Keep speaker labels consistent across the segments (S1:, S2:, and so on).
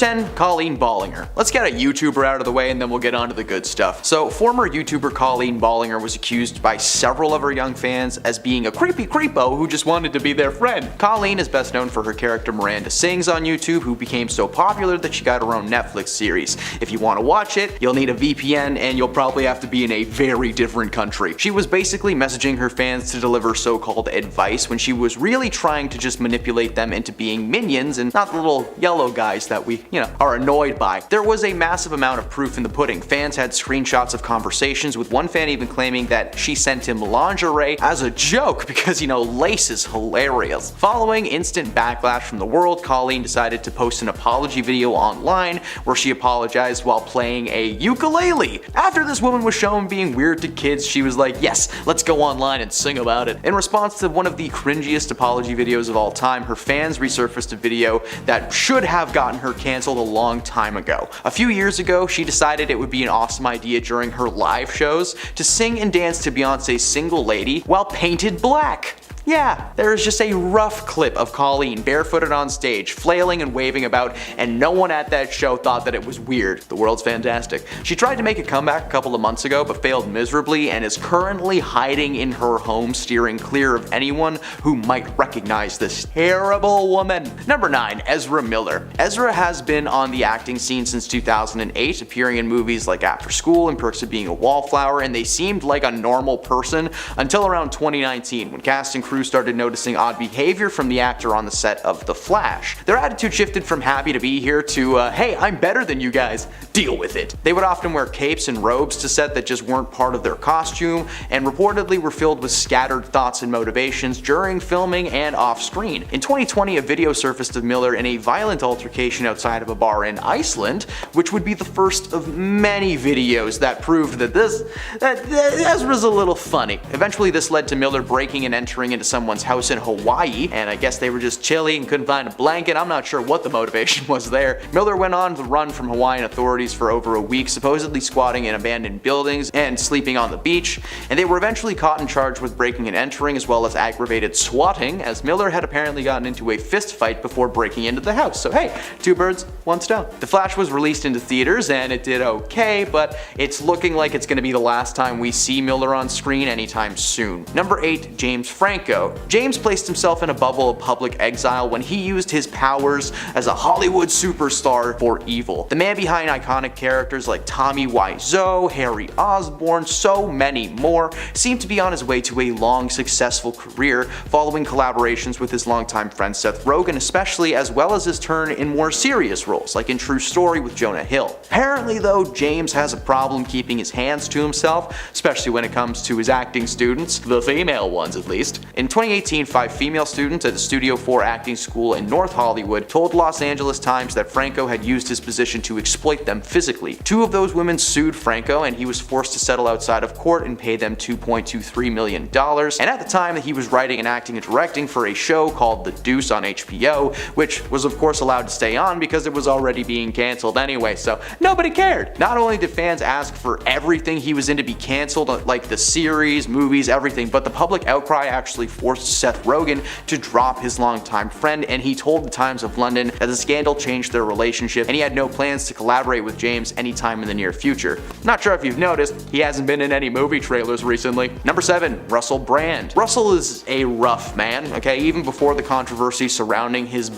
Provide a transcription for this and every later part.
S1: 10, Colleen Ballinger. Let's get a YouTuber out of the way and then we'll get on to the good stuff. So former YouTuber Colleen Ballinger was accused by several of her young fans as being a creepy creepo who just wanted to be their friend. Colleen is best known for her character Miranda Sings on YouTube, who became so popular that she got her own Netflix series. If you want to watch it, you'll need a VPN and you'll probably have to be in a very different country. She was basically messaging her fans to deliver so-called advice when she was really trying to just manipulate them into being minions and not the little yellow guys that we, are annoyed by. There was a massive amount of proof in the pudding. Fans had screenshots of conversations, with one fan even claiming that she sent him lingerie as a joke because, lace is hilarious. Following instant backlash from the world, Colleen decided to post an apology video online where she apologized while playing a ukulele. After this woman was shown being weird to kids, she was like, yes, let's go online and sing about it. In response to one of the cringiest apology videos of all time, her fans resurfaced a video that should have gotten her canceled a long time ago. A few years ago, she decided it would be an awesome idea during her live shows to sing and dance to Beyonce's Single Lady while painted black. Yeah, there is just a rough clip of Colleen barefooted on stage, flailing and waving about, and no one at that show thought that it was weird. The world's fantastic. She tried to make a comeback a couple of months ago, but failed miserably and is currently hiding in her home, steering clear of anyone who might recognize this terrible woman. Number 9, Ezra Miller. Ezra has been on the acting scene since 2008, appearing in movies like After School and Perks of Being a Wallflower, and they seemed like a normal person until around 2019, when cast and crew started noticing odd behavior from the actor on the set of The Flash. Their attitude shifted from happy to be here to, hey, I'm better than you guys, deal with it. They would often wear capes and robes to set that just weren't part of their costume, and reportedly were filled with scattered thoughts and motivations during filming and off-screen. In 2020, a video surfaced of Miller in a violent altercation outside of a bar in Iceland, which would be the first of many videos that proved that Ezra's a little funny. Eventually, this led to Miller breaking and entering into someone's house in Hawaii, and I guess they were just chilly and couldn't find a blanket. I'm not sure what the motivation was there. Miller went on to run from Hawaiian authorities for over a week, supposedly squatting in abandoned buildings and sleeping on the beach, and they were eventually caught and charged with breaking and entering as well as aggravated swatting, as Miller had apparently gotten into a fist fight before breaking into the house. So hey, two birds, one stone. The Flash was released into theaters and it did okay, but it's looking like it's going to be the last time we see Miller on screen anytime soon. Number 8, James Franco. James placed himself in a bubble of public exile when he used his powers as a Hollywood superstar for evil. The man behind iconic characters like Tommy Wiseau, Harry Osborn, so many more, seemed to be on his way to a long, successful career following collaborations with his longtime friend Seth Rogen especially, as well as his turn in more serious roles like in True Story with Jonah Hill. Apparently though, James has a problem keeping his hands to himself, especially when it comes to his acting students, the female ones at least. In 2018, 5 female students at the Studio 4 acting school in North Hollywood told Los Angeles Times that Franco had used his position to exploit them physically. 2 of those women sued Franco, and he was forced to settle outside of court and pay them $2.23 million. And at the time that he was writing and acting and directing for a show called The Deuce on HBO, which was of course allowed to stay on because it was already being cancelled anyway, so nobody cared. Not only did fans ask for everything he was in to be cancelled, like the series, movies, everything, but the public outcry actually forced Seth Rogen to drop his longtime friend, and he told the Times of London that the scandal changed their relationship and he had no plans to collaborate with James anytime in the near future. Not sure if you've noticed, he hasn't been in any movie trailers recently. Number 7, Russell Brand. Russell is a rough man, okay, even before the controversy surrounding his,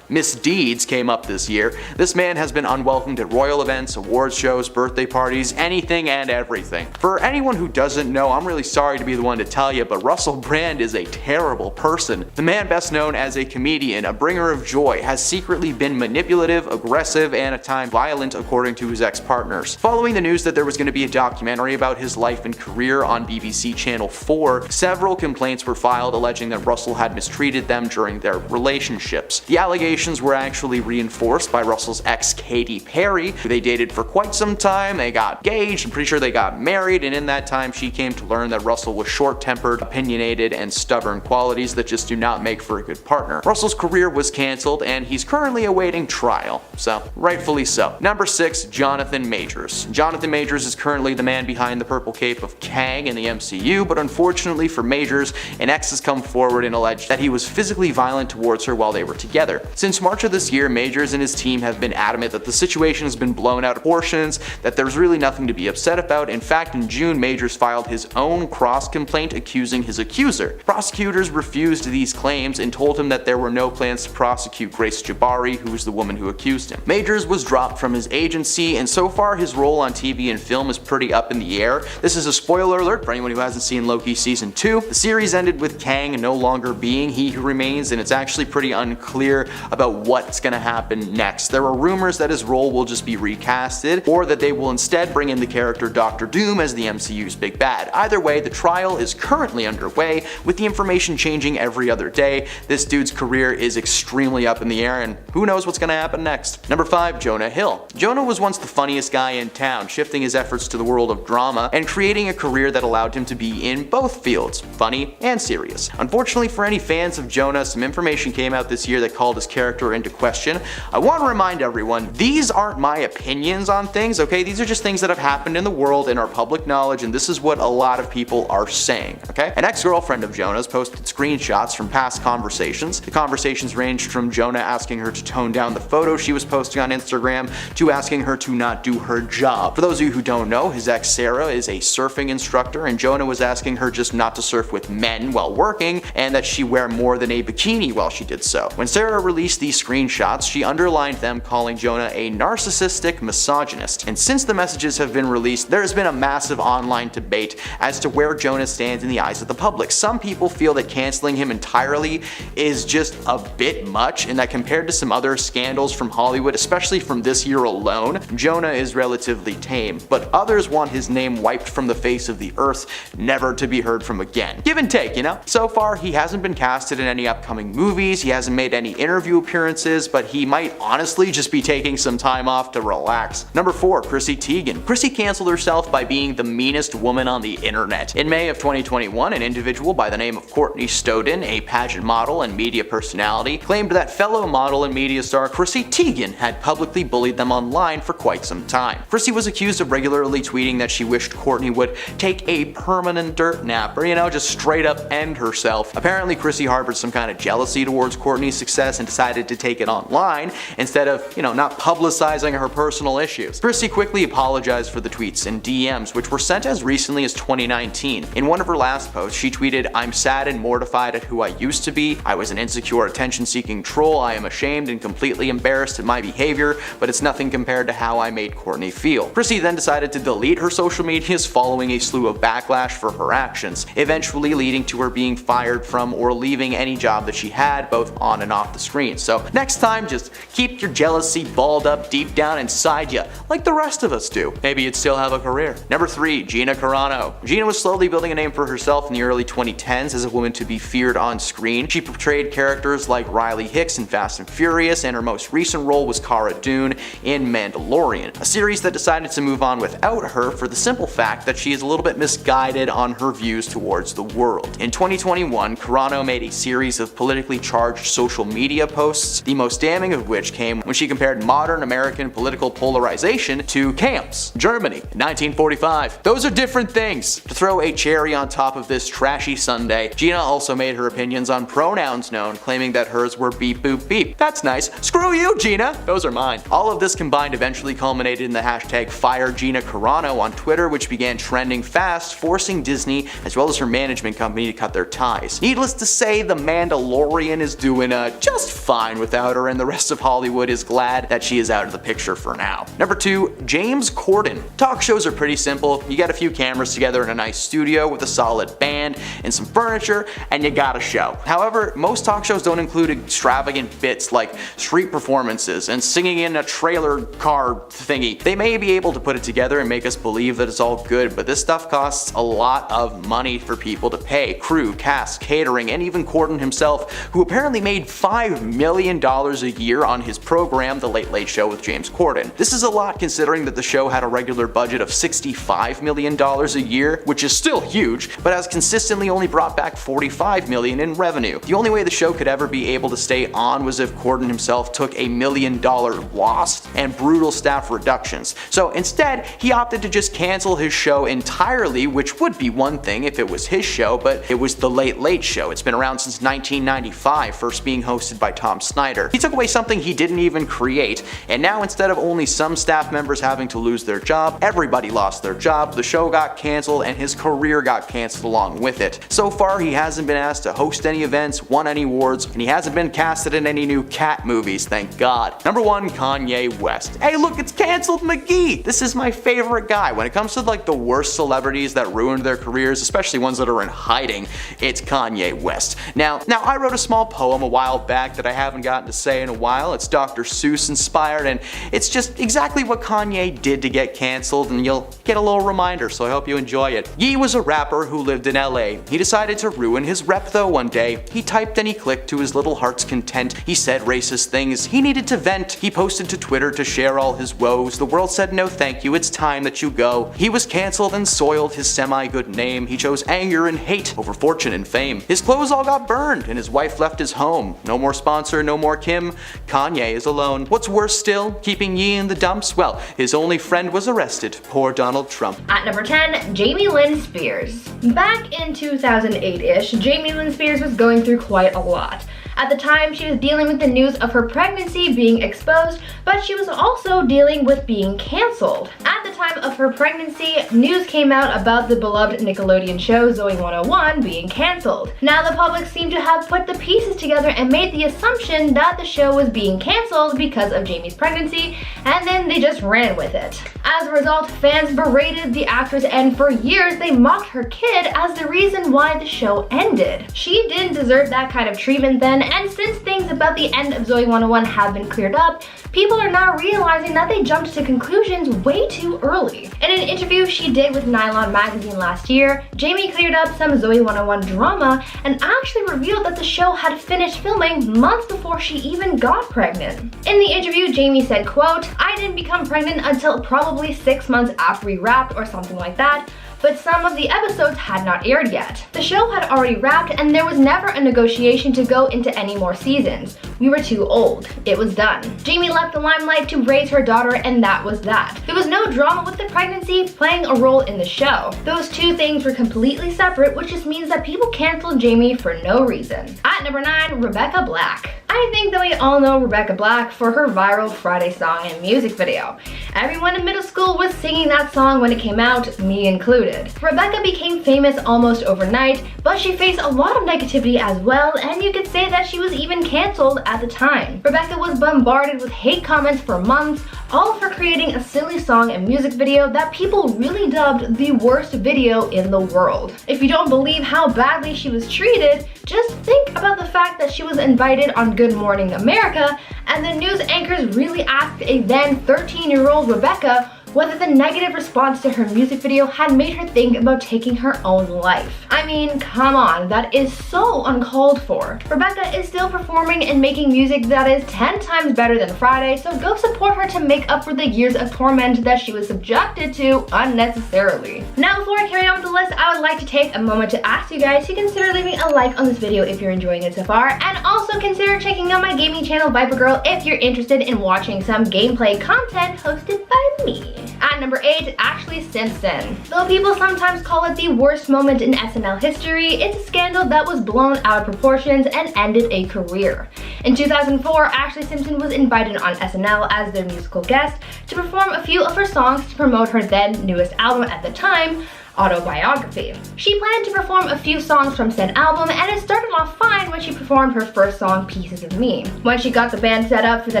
S1: misdeeds came up this year. This man has been unwelcomed at royal events, awards shows, birthday parties, anything and everything. For anyone who doesn't know, I'm really sorry to be the one to tell you, but Russell Brand is a terrible person. The man, best known as a comedian, a bringer of joy, has secretly been manipulative, aggressive, and at times violent according to his ex-partners. Following the news that there was going to be a documentary about his life and career on BBC Channel 4, several complaints were filed alleging that Russell had mistreated them during their relationships. The allegations were actually reinforced by Russell's ex Katy Perry, who they dated for quite some time. They got engaged, I'm pretty sure they got married, and in that time she came to learn that Russell was short-tempered, opinionated, and stubborn, qualities that just do not make for a good partner. Russell's career was cancelled and he's currently awaiting trial, so rightfully so. Number 6, Jonathan Majors. Jonathan Majors is currently the man behind the purple cape of Kang in the MCU, but unfortunately for Majors, an ex has come forward and alleged that he was physically violent towards her while they were together. Since March of this year, Majors and his team have been adamant that the situation has been blown out of proportions, that there's really nothing to be upset about. In fact, in June, Majors filed his own cross-complaint accusing his accuser. Prosecutors refused these claims and told him that there were no plans to prosecute Grace Jabari, who was the woman who accused him. Majors was dropped from his agency, and so far his role on TV and film is pretty up in the air. This is a spoiler alert for anyone who hasn't seen Loki Season 2. The series ended with Kang no longer being He Who Remains, and it's actually pretty unclear about what's gonna happen next. There are rumors that his role will just be recasted, or that they will instead bring in the character Doctor Doom as the MCU's big bad. Either way, the trial is currently underway, with the information changing every other day. This dude's career is extremely up in the air, and who knows what's gonna happen next. Number 5. Jonah Hill. Jonah was once the funniest guy in town, shifting his efforts to the world of drama and creating a career that allowed him to be in both fields, funny and serious. Unfortunately for any fans of Jonah, some information came out this year that called his character into question. I want to remind everyone, these aren't my opinions on things, okay? These are just things that have happened in the world and are public knowledge, and this is what a lot of people are saying, okay? An ex-girlfriend of Jonah's posted screenshots from past conversations. The conversations ranged from Jonah asking her to tone down the photos she was posting on Instagram to asking her to not do her job. For those of you who don't know, his ex Sarah is a surfing instructor, and Jonah was asking her just not to surf with men while working, and that she wear more than a bikini while she did so. When Sarah released these screenshots, she underlined them, calling Jonah a narcissistic misogynist. And since the messages have been released, there has been a massive online debate as to where Jonah stands in the eyes of the public. Some people feel that canceling him entirely is just a bit much, and that compared to some other scandals from Hollywood, especially from this year alone, Jonah is relatively tame. But others want his name wiped from the face of the earth, never to be heard from again. Give and take, you know? So far, he hasn't been casted in any upcoming movies, he hasn't made any interview appearances, but he might honestly just be taking some time off to relax. Number 4. Chrissy Teigen. Chrissy canceled herself by being the meanest woman on the internet. In May of 2021, an individual by the name of Courtney Stodden, a pageant model and media personality, claimed that fellow model and media star Chrissy Teigen had publicly bullied them online for quite some time. Chrissy was accused of regularly tweeting that she wished Courtney would take a permanent dirt nap, or just straight up end herself. Apparently Chrissy harbored some kind of jealousy towards Courtney's success and decided to take it online instead of, not publicizing her personal issues. Chrissy quickly apologized for the tweets and DMs, which were sent as recently as 2019. In one of her last posts, she tweeted, "I'm sad and mortified at who I used to be. I was an insecure, attention-seeking troll. I am ashamed and completely embarrassed at my behavior, but it's nothing compared to how I made Courtney feel." Chrissy then decided to delete her social medias following a slew of backlash for her actions, eventually leading to her being fired from or leaving any job that she had, both on and off the screen. So next time, just keep your jealousy balled up deep down inside you, like the rest of us do. Maybe you'd still have a career. Number 3. Gina Carano. Gina was slowly building a name for herself in the early 2010s as a woman to be feared on screen. She portrayed characters like Riley Hicks in Fast and Furious, and her most recent role was Cara Dune in Mandalorian, a series that decided to move on without her for the simple fact that she is a little bit misguided on her views towards the world. In 2021, Carano made a series of politically charged social media posts, the most damning of which came when she compared modern American political polarization to camps, Germany, in 1945. Those are different things. To throw a cherry on top of this trashy sundae, Gina also made her opinions on pronouns known, claiming that hers were beep boop beep. That's nice. Screw you, Gina! Those are mine. All of this combined eventually culminated in the hashtag FireGinaCarano on Twitter, which began trending fast, forcing Disney as well as her management company to cut their ties. Needless to say, The Mandalorian is doing just fine without her, and the rest of Hollywood is glad that she is out of the picture for now. Number 2. James Corden. Talk shows are pretty simple. You get a few cameras together in a nice studio with a solid band and some furniture, and you got a show. However, most talk shows don't include extravagant bits like street performances and singing in a trailer car thingy. They may be able to put it together and make us believe that it's all good, but this stuff costs a lot of money for people to pay. Crew, cast, catering, and even Corden himself, who apparently made $5 million a year on his program, The Late Late Show with James Corden. This is a lot considering that the show had a regular budget of $65 million a year, which is still huge, but has consistently only brought back $45 million in revenue. The only way the show could ever be able to stay on was if Corden himself took $1 million loss and brutal staff reductions. So instead, he opted to just cancel his show entirely, which would be one thing if it was his show, but it was The Late Late Show. It's been around since 1995, first being hosted by Tom Tom Snyder. He took away something he didn't even create, and now instead of only some staff members having to lose their job, everybody lost their job, the show got canceled, and his career got canceled along with it. So far, he hasn't been asked to host any events, won any awards, and he hasn't been casted in any new cat movies, thank God. Number 1, Kanye West. Hey look, it's canceled McGee! This is my favorite guy. When it comes to like the worst celebrities that ruined their careers, especially ones that are in hiding, it's Kanye West. Now I wrote a small poem a while back that I haven't gotten to say in a while. It's Dr. Seuss inspired, and it's just exactly what Kanye did to get canceled, and you'll get a little reminder, so I hope you enjoy it. Ye was a rapper who lived in LA. He decided to ruin his rep though one day. He typed and he clicked to his little heart's content. He said racist things. He needed to vent. He posted to Twitter to share all his woes. The world said no thank you, it's time that you go. He was canceled and soiled his semi-good name. He chose anger and hate over fortune and fame. His clothes all got burned and his wife left his home. No more sponsor, no more Kim. Kanye is alone. What's worse still, keeping Ye in the dumps? Well, his only friend was arrested. Poor Donald Trump.
S2: At number 10, Jamie Lynn Spears. Back in 2008-ish, Jamie Lynn Spears was going through quite a lot. At the time, she was dealing with the news of her pregnancy being exposed, but she was also dealing with being canceled. At the time of her pregnancy, news came out about the beloved Nickelodeon show Zoey 101 being canceled. Now the public seemed to have put the pieces together and made the assumption that the show was being canceled because of Jamie's pregnancy, and then they just ran with it. As a result, fans berated the actress, and for years they mocked her kid as the reason why the show ended. She didn't deserve that kind of treatment then, and since things about the end of Zoey 101 have been cleared up, people are now realizing that they jumped to conclusions way too early. In an interview she did with Nylon magazine last year, Jamie cleared up some Zoey 101 drama and actually revealed that the show had finished filming months before she even got pregnant. In the interview, Jamie said, quote, "I didn't become pregnant until probably 6 months after we wrapped or something like that, but some of the episodes had not aired yet. The show had already wrapped and there was never a negotiation to go into any more seasons. We were too old. It was done." Jamie left the limelight to raise her daughter, and that was that. There was no drama with the pregnancy playing a role in the show. Those two things were completely separate, which just means that people canceled Jamie for no reason. At number 9, Rebecca Black. I think that we all know Rebecca Black for her viral Friday song and music video. Everyone in middle school was singing that song when it came out, me included. Rebecca became famous almost overnight, but she faced a lot of negativity as well, and you could say that she was even canceled at the time. Rebecca was bombarded with hate comments for months, all for creating a silly song and music video that people really dubbed the worst video in the world. If you don't believe how badly she was treated, just think about the fact that she was invited on Good Morning America, and the news anchors really asked a then 13-year-old Rebecca whether the negative response to her music video had made her think about taking her own life. I mean, come on, that is so uncalled for. Rebecca is still performing and making music that is 10 times better than Friday, so go support her to make up for the years of torment that she was subjected to unnecessarily. Now, before I carry on with the list, I would like to take a moment to ask you guys to consider leaving a like on this video if you're enjoying it so far, and also consider checking out my gaming channel Viper Girl if you're interested in watching some gameplay content hosted by me. At number 8, Ashley Simpson. Though people sometimes call it the worst moment in SNL history, it's a scandal that was blown out of proportions and ended a career. In 2004, Ashley Simpson was invited on SNL as their musical guest to perform a few of her songs to promote her then newest album at the time, Autobiography. She planned to perform a few songs from said album, and it started off fine when she performed her first song, Pieces of Me. When she got the band set up for the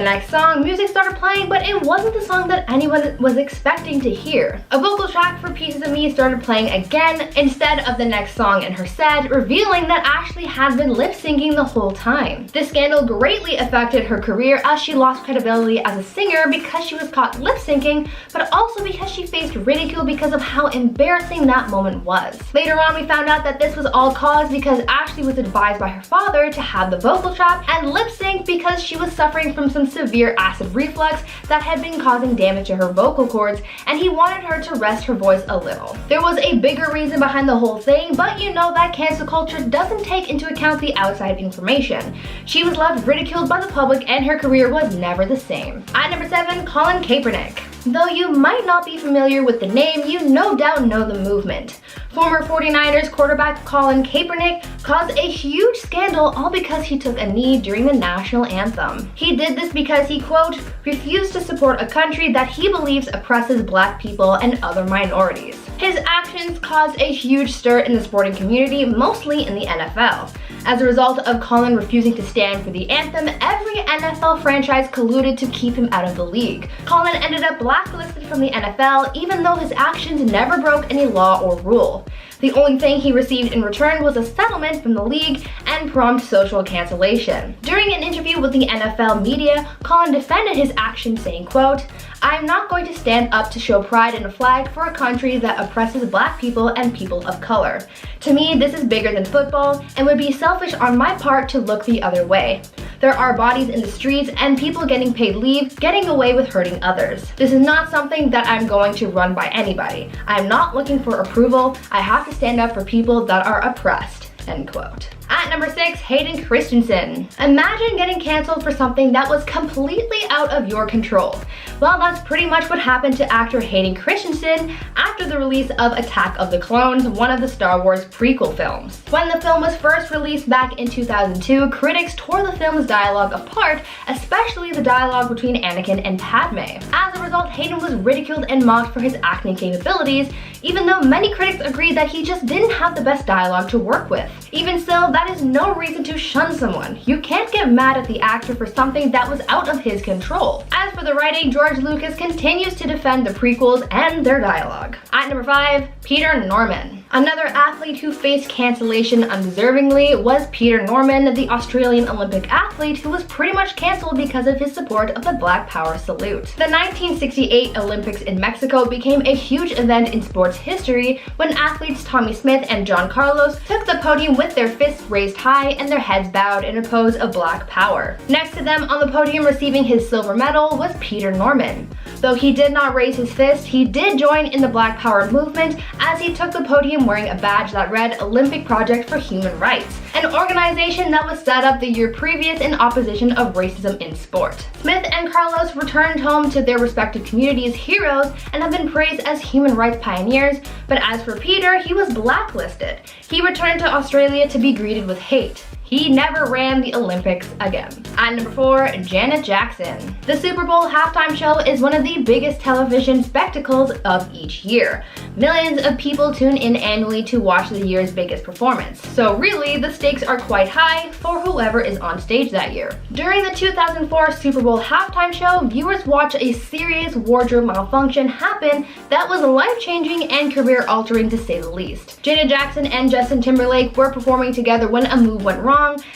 S2: next song, music started playing, but it wasn't the song that anyone was expecting to hear. A vocal track for Pieces of Me started playing again instead of the next song in her set, revealing that Ashley had been lip-syncing the whole time. This scandal greatly affected her career as she lost credibility as a singer because she was caught lip-syncing, but also because she faced ridicule because of how embarrassing that moment was. Later on, we found out that this was all caused because Ashley was advised by her father to have the vocal trap and lip sync because she was suffering from some severe acid reflux that had been causing damage to her vocal cords, and he wanted her to rest her voice a little. There was a bigger reason behind the whole thing, but you know that cancel culture doesn't take into account the outside information. She was left ridiculed by the public, and her career was never the same. At number 7, Colin Kaepernick. Though you might not be familiar with the name, you no doubt know the movement. Former 49ers quarterback Colin Kaepernick caused a huge scandal all because he took a knee during the national anthem. He did this because he, quote, refused to support a country that he believes oppresses black people and other minorities. His actions caused a huge stir in the sporting community, mostly in the NFL. As a result of Colin refusing to stand for the anthem, every NFL franchise colluded to keep him out of the league. Colin ended up blacklisted from the NFL, even though his actions never broke any law or rule. The only thing he received in return was a settlement from the league and prompt social cancellation. During an interview with the NFL media, Colin defended his actions, saying, quote, "I am not going to stand up to show pride in a flag for a country that oppresses black people and people of color. To me, this is bigger than football and would be selfish on my part to look the other way. There are bodies in the streets and people getting paid leave, getting away with hurting others. This is not something that I'm going to run by anybody. I am not looking for approval. I have to stand up for people that are oppressed." End quote. At number 6, Hayden Christensen. Imagine getting canceled for something that was completely out of your control. Well, that's pretty much what happened to actor Hayden Christensen after the release of Attack of the Clones, one of the Star Wars prequel films. When the film was first released back in 2002, critics tore the film's dialogue apart, especially the dialogue between Anakin and Padme. As a result, Hayden was ridiculed and mocked for his acting capabilities, even though many critics agreed that he just didn't have the best dialogue to work with. Even so, that is no reason to shun someone. You can't get mad at the actor for something that was out of his control. As for the writing, George Lucas continues to defend the prequels and their dialogue. At number 5, Peter Norman. Another athlete who faced cancellation undeservingly was Peter Norman, the Australian Olympic athlete who was pretty much cancelled because of his support of the Black Power salute. The 1968 Olympics in Mexico became a huge event in sports history when athletes Tommy Smith and John Carlos took the podium with their fists raised high and their heads bowed in a pose of Black Power. Next to them on the podium receiving his silver medal was Peter Norman. Though he did not raise his fist, he did join in the Black Power movement as he took the podium wearing a badge that read Olympic Project for Human Rights, an organization that was set up the year previous in opposition of racism in sport. Smith and Carlos returned home to their respective communities heroes and have been praised as human rights pioneers, but as for Peter, he was blacklisted. He returned to Australia to be greeted with hate. He never ran the Olympics again. At number 4, Janet Jackson. The Super Bowl halftime show is one of the biggest television spectacles of each year. Millions of people tune in annually to watch the year's biggest performance. So really, the stakes are quite high for whoever is on stage that year. During the 2004 Super Bowl halftime show, viewers watched a serious wardrobe malfunction happen that was life-changing and career-altering to say the least. Janet Jackson and Justin Timberlake were performing together when a move went wrong,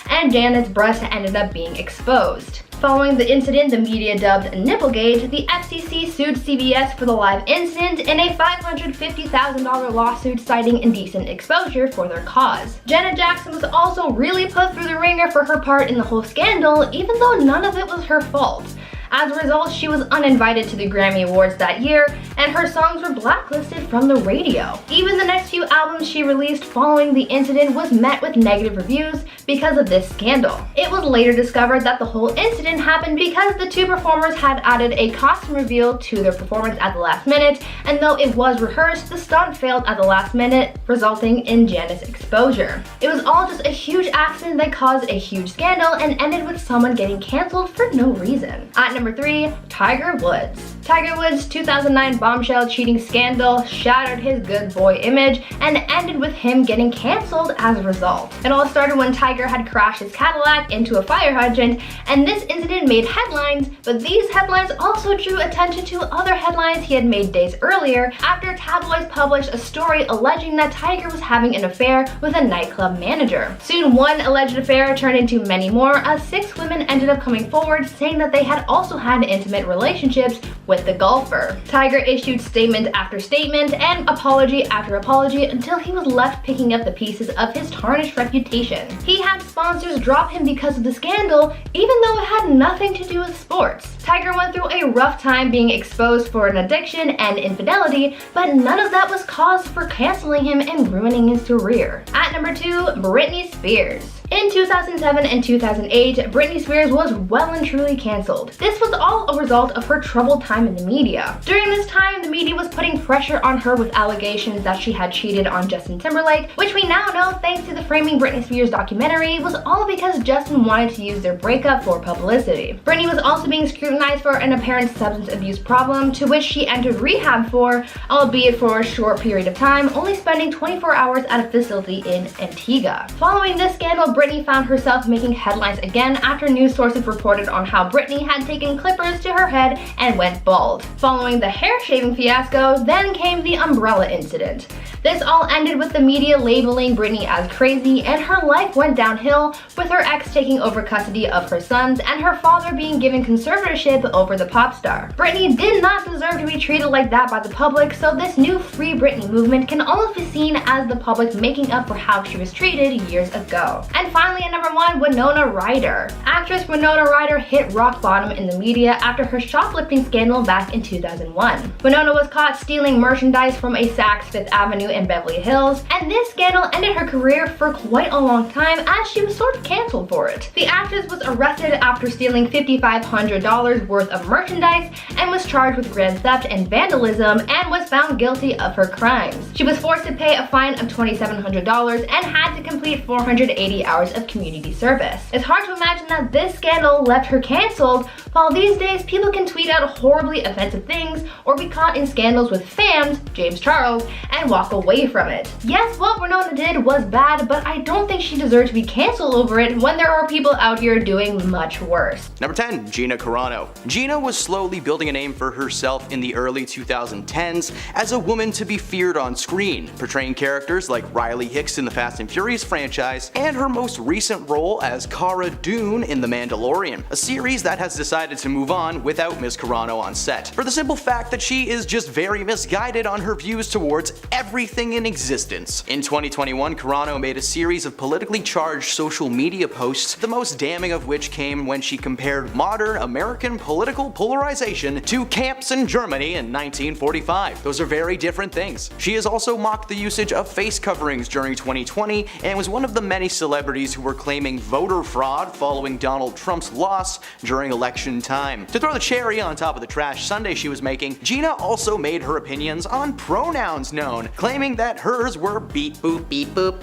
S2: and Janet's breast ended up being exposed. Following the incident the media dubbed Nipplegate, the FCC sued CBS for the live incident in a $550,000 lawsuit citing indecent exposure for their cause. Janet Jackson was also really put through the ringer for her part in the whole scandal, even though none of it was her fault. As a result, she was uninvited to the Grammy Awards that year, and her songs were blacklisted from the radio. Even the next few albums she released following the incident was met with negative reviews because of this scandal. It was later discovered that the whole incident happened because the two performers had added a costume reveal to their performance at the last minute, and though it was rehearsed, the stunt failed at the last minute, resulting in Janet's exposure. It was all just a huge accident that caused a huge scandal and ended with someone getting canceled for no reason. At number 3, Tiger Woods. Tiger Woods' 2009 bombshell cheating scandal shattered his good boy image and ended with him getting canceled as a result. It all started when Tiger had crashed his Cadillac into a fire hydrant, and this incident made headlines, but these headlines also drew attention to other headlines he had made days earlier after tabloids published a story alleging that Tiger was having an affair with a nightclub manager. Soon one alleged affair turned into many more as 6 women ended up coming forward saying that they had also had intimate relationships with the golfer. Tiger issued statement after statement and apology after apology until he was left picking up the pieces of his tarnished reputation. He had sponsors drop him because of the scandal, even though it had nothing to do with sports. Tiger went through a rough time being exposed for an addiction and infidelity, but none of that was cause for canceling him and ruining his career. At number 2, Britney Spears. In 2007 and 2008, Britney Spears was well and truly cancelled. This was all a result of her troubled time in the media. During this time, the media was putting pressure on her with allegations that she had cheated on Justin Timberlake, which we now know, thanks to the Framing Britney Spears documentary, was all because Justin wanted to use their breakup for publicity. Britney was also being scrutinized for an apparent substance abuse problem, to which she entered rehab for, albeit for a short period of time, only spending 24 hours at a facility in Antigua. Following this scandal, Britney found herself making headlines again after news sources reported on how Britney had taken clippers to her head and went bald. Following the hair shaving fiasco, then came the umbrella incident. This all ended with the media labeling Britney as crazy, and her life went downhill, with her ex taking over custody of her sons and her father being given conservatorship over the pop star. Britney did not deserve to be treated like that by the public, so this new Free Britney movement can almost be seen as the public making up for how she was treated years ago. And finally, at number 1, Winona Ryder. Actress Winona Ryder hit rock bottom in the media after her shoplifting scandal back in 2001. Winona was caught stealing merchandise from a Saks Fifth Avenue in Beverly Hills, and this scandal ended her career for quite a long time, as she was sort of canceled for it. The actress was arrested after stealing $5,500 worth of merchandise and was charged with grand theft and vandalism, and was found guilty of her crimes. She was forced to pay a fine of $2,700 and had to complete 480 hours of community service. It's hard to imagine that this scandal left her canceled, while these days people can tweet out horribly offensive things or be caught in scandals with fans, James Charles, and walk away from it. Yes, what Winona did was bad, but I don't think she deserved to be canceled over it when there are people out here doing much worse.
S1: Number 10, Gina Carano. Gina was slowly building a name for herself in the early 2010s as a woman to be feared on screen, portraying characters like Riley Hicks in the Fast and Furious franchise, and her most recent role as Cara Dune in The Mandalorian, a series that has decided to move on without Ms. Carano on set, for the simple fact that she is just very misguided on her views towards everything in existence. In 2021, Carano made a series of politically charged social media posts, the most damning of which came when she compared modern American political polarization to camps in Germany in 1945. Those are very different things. She has also mocked the usage of face coverings during 2020 and was one of the many celebrities who were claiming voter fraud following Donald Trump's loss during election time. To throw the cherry on top of the trash sundae she was making, Gina also made her opinions on pronouns known, claiming that hers were beep boop beep boop.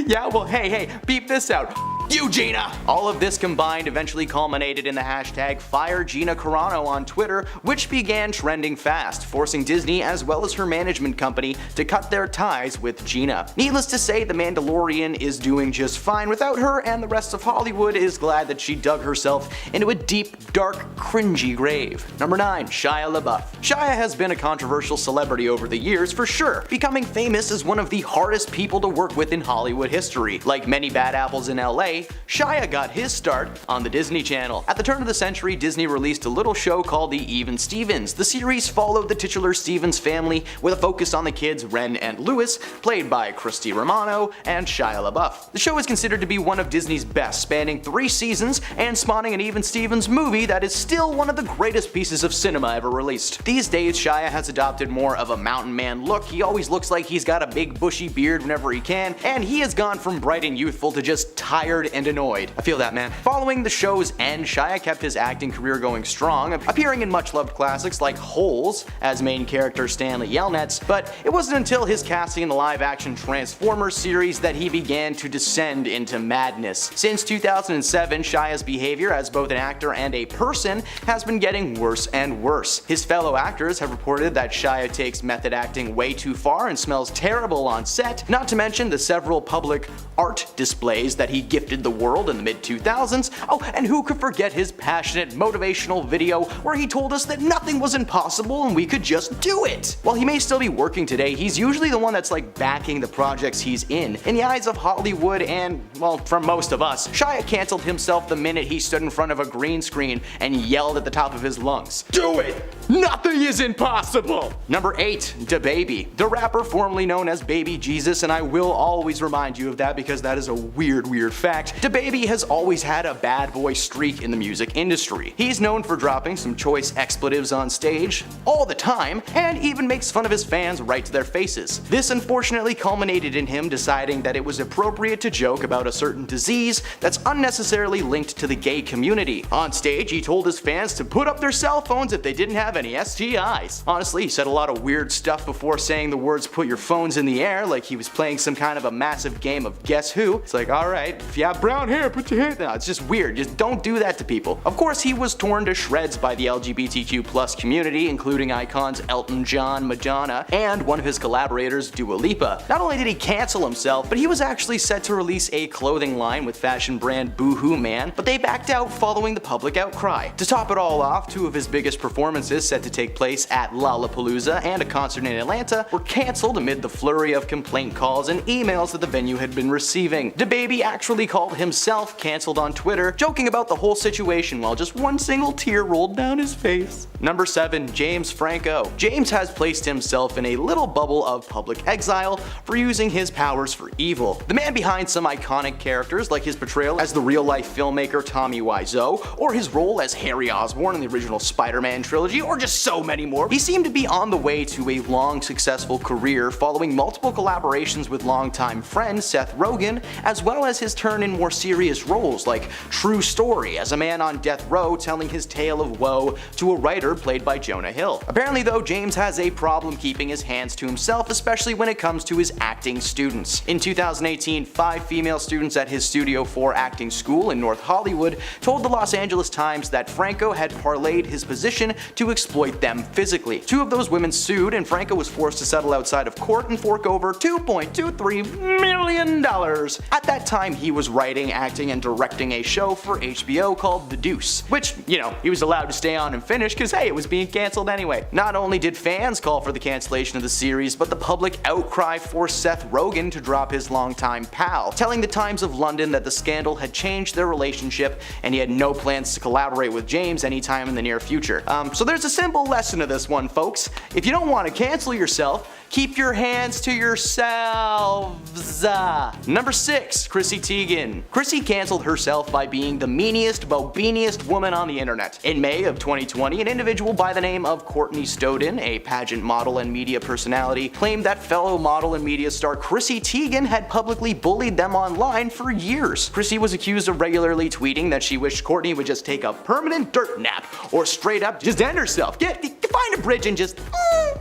S1: Yeah, well hey, beep this out. You, Gina! All of this combined eventually culminated in the hashtag #FireGinaCarano on Twitter, which began trending fast, forcing Disney as well as her management company to cut their ties with Gina. Needless to say, The Mandalorian is doing just fine without her, and the rest of Hollywood is glad that she dug herself into a deep, dark, cringy grave. Number 9, Shia LaBeouf. Shia has been a controversial celebrity over the years for sure, becoming famous as one of the hardest people to work with in Hollywood history. Like many bad apples in LA, Shia got his start on the Disney Channel. At the turn of the century, Disney released a little show called The Even Stevens. The series followed the titular Stevens family with a focus on the kids Ren and Louis, played by Christy Romano and Shia LaBeouf. The show is considered to be one of Disney's best, spanning 3 seasons and spawning an Even Stevens movie that is still one of the greatest pieces of cinema ever released. These days, Shia has adopted more of a mountain man look. He always looks like he's got a big bushy beard whenever he can, and he has gone from bright and youthful to just tired and annoyed. I feel that, man. Following the show's end, Shia kept his acting career going strong, appearing in much-loved classics like Holes as main character Stanley Yelnats, but it wasn't until his casting in the live-action Transformers series that he began to descend into madness. Since 2007, Shia's behavior as both an actor and a person has been getting worse and worse. His fellow actors have reported that Shia takes method acting way too far and smells terrible on set, not to mention the several public art displays that he gifted the world in the mid-2000s. Oh, and who could forget his passionate motivational video where he told us that nothing was impossible and we could just do it. While he may still be working today, he's usually the one that's like backing the projects he's in. In the eyes of Hollywood and, well, from most of us, Shia canceled himself the minute he stood in front of a green screen and yelled at the top of his lungs, "Do it! Nothing is impossible! Number 8, DaBaby. The rapper formerly known as Baby Jesus, and I will always remind you of that because that is a weird fact. DaBaby has always had a bad boy streak in the music industry. He's known for dropping some choice expletives on stage all the time, and even makes fun of his fans right to their faces. This unfortunately culminated in him deciding that it was appropriate to joke about a certain disease that's unnecessarily linked to the gay community. On stage, he told his fans to put up their cell phones if they didn't have any STIs. Honestly, he said a lot of weird stuff before saying the words "put your phones in the air" like he was playing some kind of a massive game of Guess Who. It's like, alright, if you have brown hair, put your hand down. It's just weird. Just don't do that to people. Of course, he was torn to shreds by the LGBTQ+ community, including icons Elton John, Madonna, and one of his collaborators, Dua Lipa. Not only did he cancel himself, but he was actually set to release a clothing line with fashion brand Boohoo Man, but they backed out following the public outcry. To top it all off, two of his biggest performances set to take place at Lollapalooza and a concert in Atlanta were cancelled amid the flurry of complaint calls and emails that the venue had been receiving. DaBaby actually called himself cancelled on Twitter, joking about the whole situation while just one single tear rolled down his face. Number 7, James Franco. James has placed himself in a little bubble of public exile for using his powers for evil. The man behind some iconic characters like his portrayal as the real-life filmmaker Tommy Wiseau, or his role as Harry Osborn in the original Spider-Man trilogy, or just so many more. He seemed to be on the way to a long, successful career following multiple collaborations with longtime friend Seth Rogen, as well as his turn in more serious roles like True Story as a man on death row telling his tale of woe to a writer played by Jonah Hill. Apparently though, James has a problem keeping his hands to himself, especially when it comes to his acting students. In 2018, 5 female students at his Studio 4 acting school in North Hollywood told the Los Angeles Times that Franco had parlayed his position to exploit them physically. 2 of those women sued, and Franco was forced to settle outside of court and fork over $2.23 million. At that time, he was writing, acting, and directing a show for HBO called The Deuce, which, he was allowed to stay on and finish because hey, it was being cancelled anyway. Not only did fans call for the cancellation of the series, but the public outcry forced Seth Rogen to drop his longtime pal, telling the Times of London that the scandal had changed their relationship and he had no plans to collaborate with James anytime in the near future. So there's a simple lesson to this one, folks. If you don't want to cancel yourself, keep your hands to yourselves. Number 6, Chrissy Teigen. Chrissy canceled herself by being the meaniest, bobiniest woman on the internet. In May of 2020, an individual by the name of Courtney Stodden, a pageant model and media personality, claimed that fellow model and media star Chrissy Teigen had publicly bullied them online for years. Chrissy was accused of regularly tweeting that she wished Courtney would just take a permanent dirt nap, or straight up just end herself. Find a bridge and just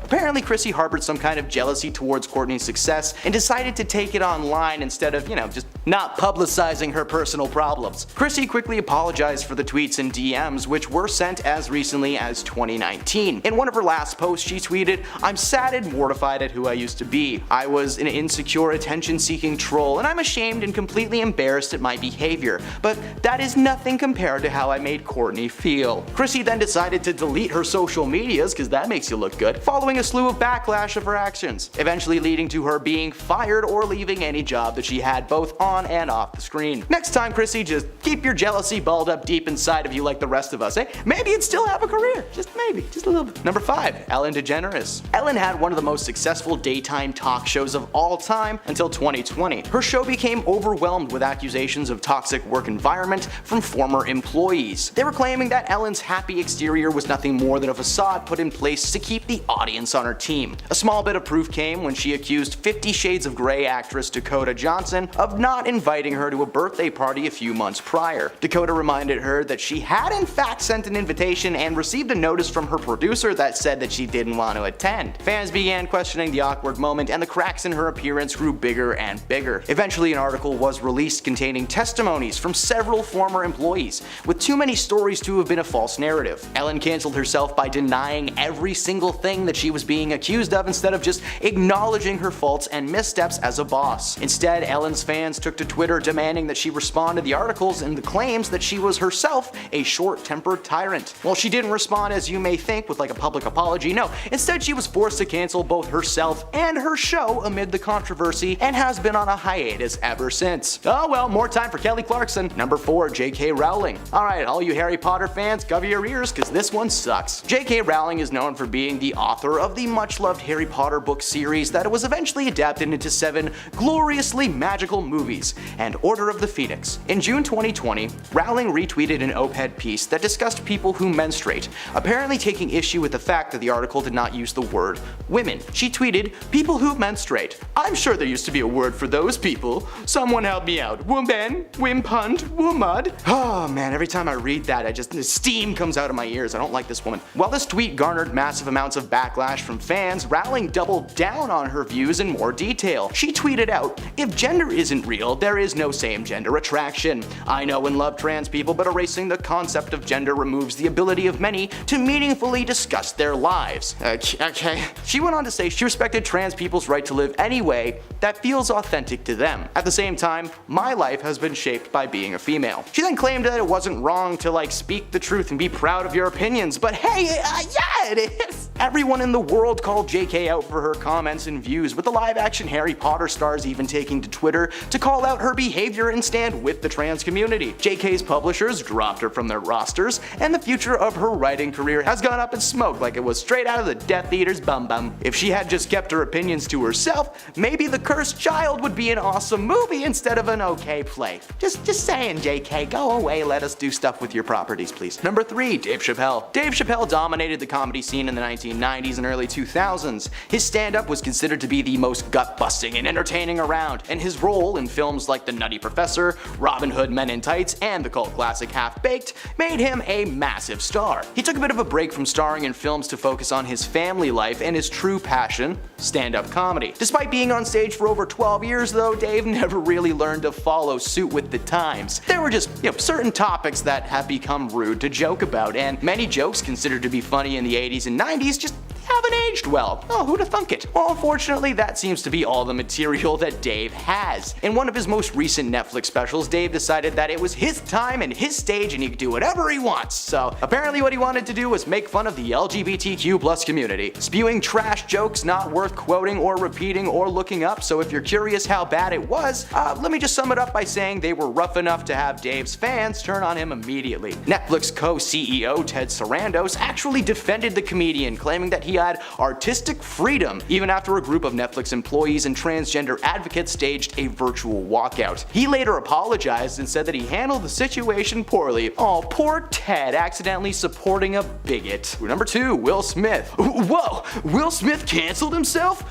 S1: Apparently Chrissy harbored some kind of jealousy towards Courtney's success and decided to take it online instead of, just not publicizing her personal problems. Chrissy quickly apologized for the tweets and DMs, which were sent as recently as 2019. In one of her last posts, she tweeted, "I'm sad and mortified at who I used to be. I was an insecure, attention-seeking troll, and I'm ashamed and completely embarrassed at my behavior. But that is nothing compared to how I made Courtney feel." Chrissy then decided to delete her social medias, because that makes you look good, following a slew of backlash of her actions, eventually leading to her being fired or leaving any job that she had both on and off the screen. Next time, Chrissy, just keep your jealousy balled up deep inside of you like the rest of us, eh? Maybe you'd still have a career. Just maybe. Just a little bit. Number 5. Ellen DeGeneres. Ellen had one of the most successful daytime talk shows of all time until 2020. Her show became overwhelmed with accusations of toxic work environment from former employees. They were claiming that Ellen's happy exterior was nothing more than a facade put in place to keep the audience on her team. A small bit of proof came when she accused 50 Shades of Grey actress Dakota Johnson of not inviting her to a birthday party a few months prior. Dakota reminded her that she had in fact sent an invitation and received a notice from her producer that said that she didn't want to attend. Fans began questioning the awkward moment, and the cracks in her appearance grew bigger and bigger. Eventually, an article was released containing testimonies from several former employees, with too many stories to have been a false narrative. Ellen canceled herself by denying every single thing that she was being accused of instead of just acknowledging her faults and missteps as a boss. Instead, Ellen's fans took took to Twitter demanding that she respond to the articles and the claims that she was herself a short-tempered tyrant. Well, she didn't respond as you may think with like a public apology, no. Instead, she was forced to cancel both herself and her show amid the controversy and has been on a hiatus ever since. Oh well, more time for Kelly Clarkson. Number 4, J.K. Rowling. Alright, all you Harry Potter fans, cover your ears cause this one sucks. J.K. Rowling is known for being the author of the much-loved Harry Potter book series that was eventually adapted into 7 gloriously magical movies and Order of the Phoenix. In June 2020, Rowling retweeted an op-ed piece that discussed people who menstruate, apparently taking issue with the fact that the article did not use the word women. She tweeted, "People who menstruate. I'm sure there used to be a word for those people. Someone help me out. Woman, wimpund, womud." Oh man, every time I read that, the steam comes out of my ears. I don't like this woman. While this tweet garnered massive amounts of backlash from fans, Rowling doubled down on her views in more detail. She tweeted out, "If gender isn't real, there is no same-gender attraction. I know and love trans people, but erasing the concept of gender removes the ability of many to meaningfully discuss their lives." Okay. She went on to say she respected trans people's right to live any way that feels authentic to them. At the same time, my life has been shaped by being a female. She then claimed that it wasn't wrong to speak the truth and be proud of your opinions, but hey, yeah, it is. Everyone in the world called JK out for her comments and views, with the live-action Harry Potter stars even taking to Twitter to call out her behavior and stand with the trans community. JK's publishers dropped her from their rosters, and the future of her writing career has gone up in smoke like it was straight out of the Death Eater's bum bum. If she had just kept her opinions to herself, maybe The Cursed Child would be an awesome movie instead of an okay play. Just saying, JK, go away, let us do stuff with your properties, please. Number 3, Dave Chappelle. Dave Chappelle dominated the comedy scene in the 1990s and early 2000s. His stand-up was considered to be the most gut-busting and entertaining around, and his role in films like The Nutty Professor, Robin Hood Men in Tights, and the cult classic Half-Baked made him a massive star. He took a bit of a break from starring in films to focus on his family life and his true passion, stand-up comedy. Despite being on stage for over 12 years though, Dave never really learned to follow suit with the times. There were just, certain topics that have become rude to joke about, and many jokes considered to be funny in the 80s and 90s just haven't aged well. Oh, who'da thunk it? Well, unfortunately, that seems to be all the material that Dave has. In one of his most recent Netflix specials, Dave decided that it was his time and his stage and he could do whatever he wants. So apparently what he wanted to do was make fun of the LGBTQ+ community, spewing trash jokes not worth quoting or repeating or looking up. So if you're curious how bad it was, let me just sum it up by saying they were rough enough to have Dave's fans turn on him immediately. Netflix co-CEO Ted Sarandos actually defended the comedian, claiming that he had artistic freedom even after a group of Netflix employees and transgender advocates staged a virtual walkout. He later apologized and said that he handled the situation poorly. Oh, poor Ted accidentally supporting a bigot. Number 2, Will Smith. Whoa, Will Smith canceled himself?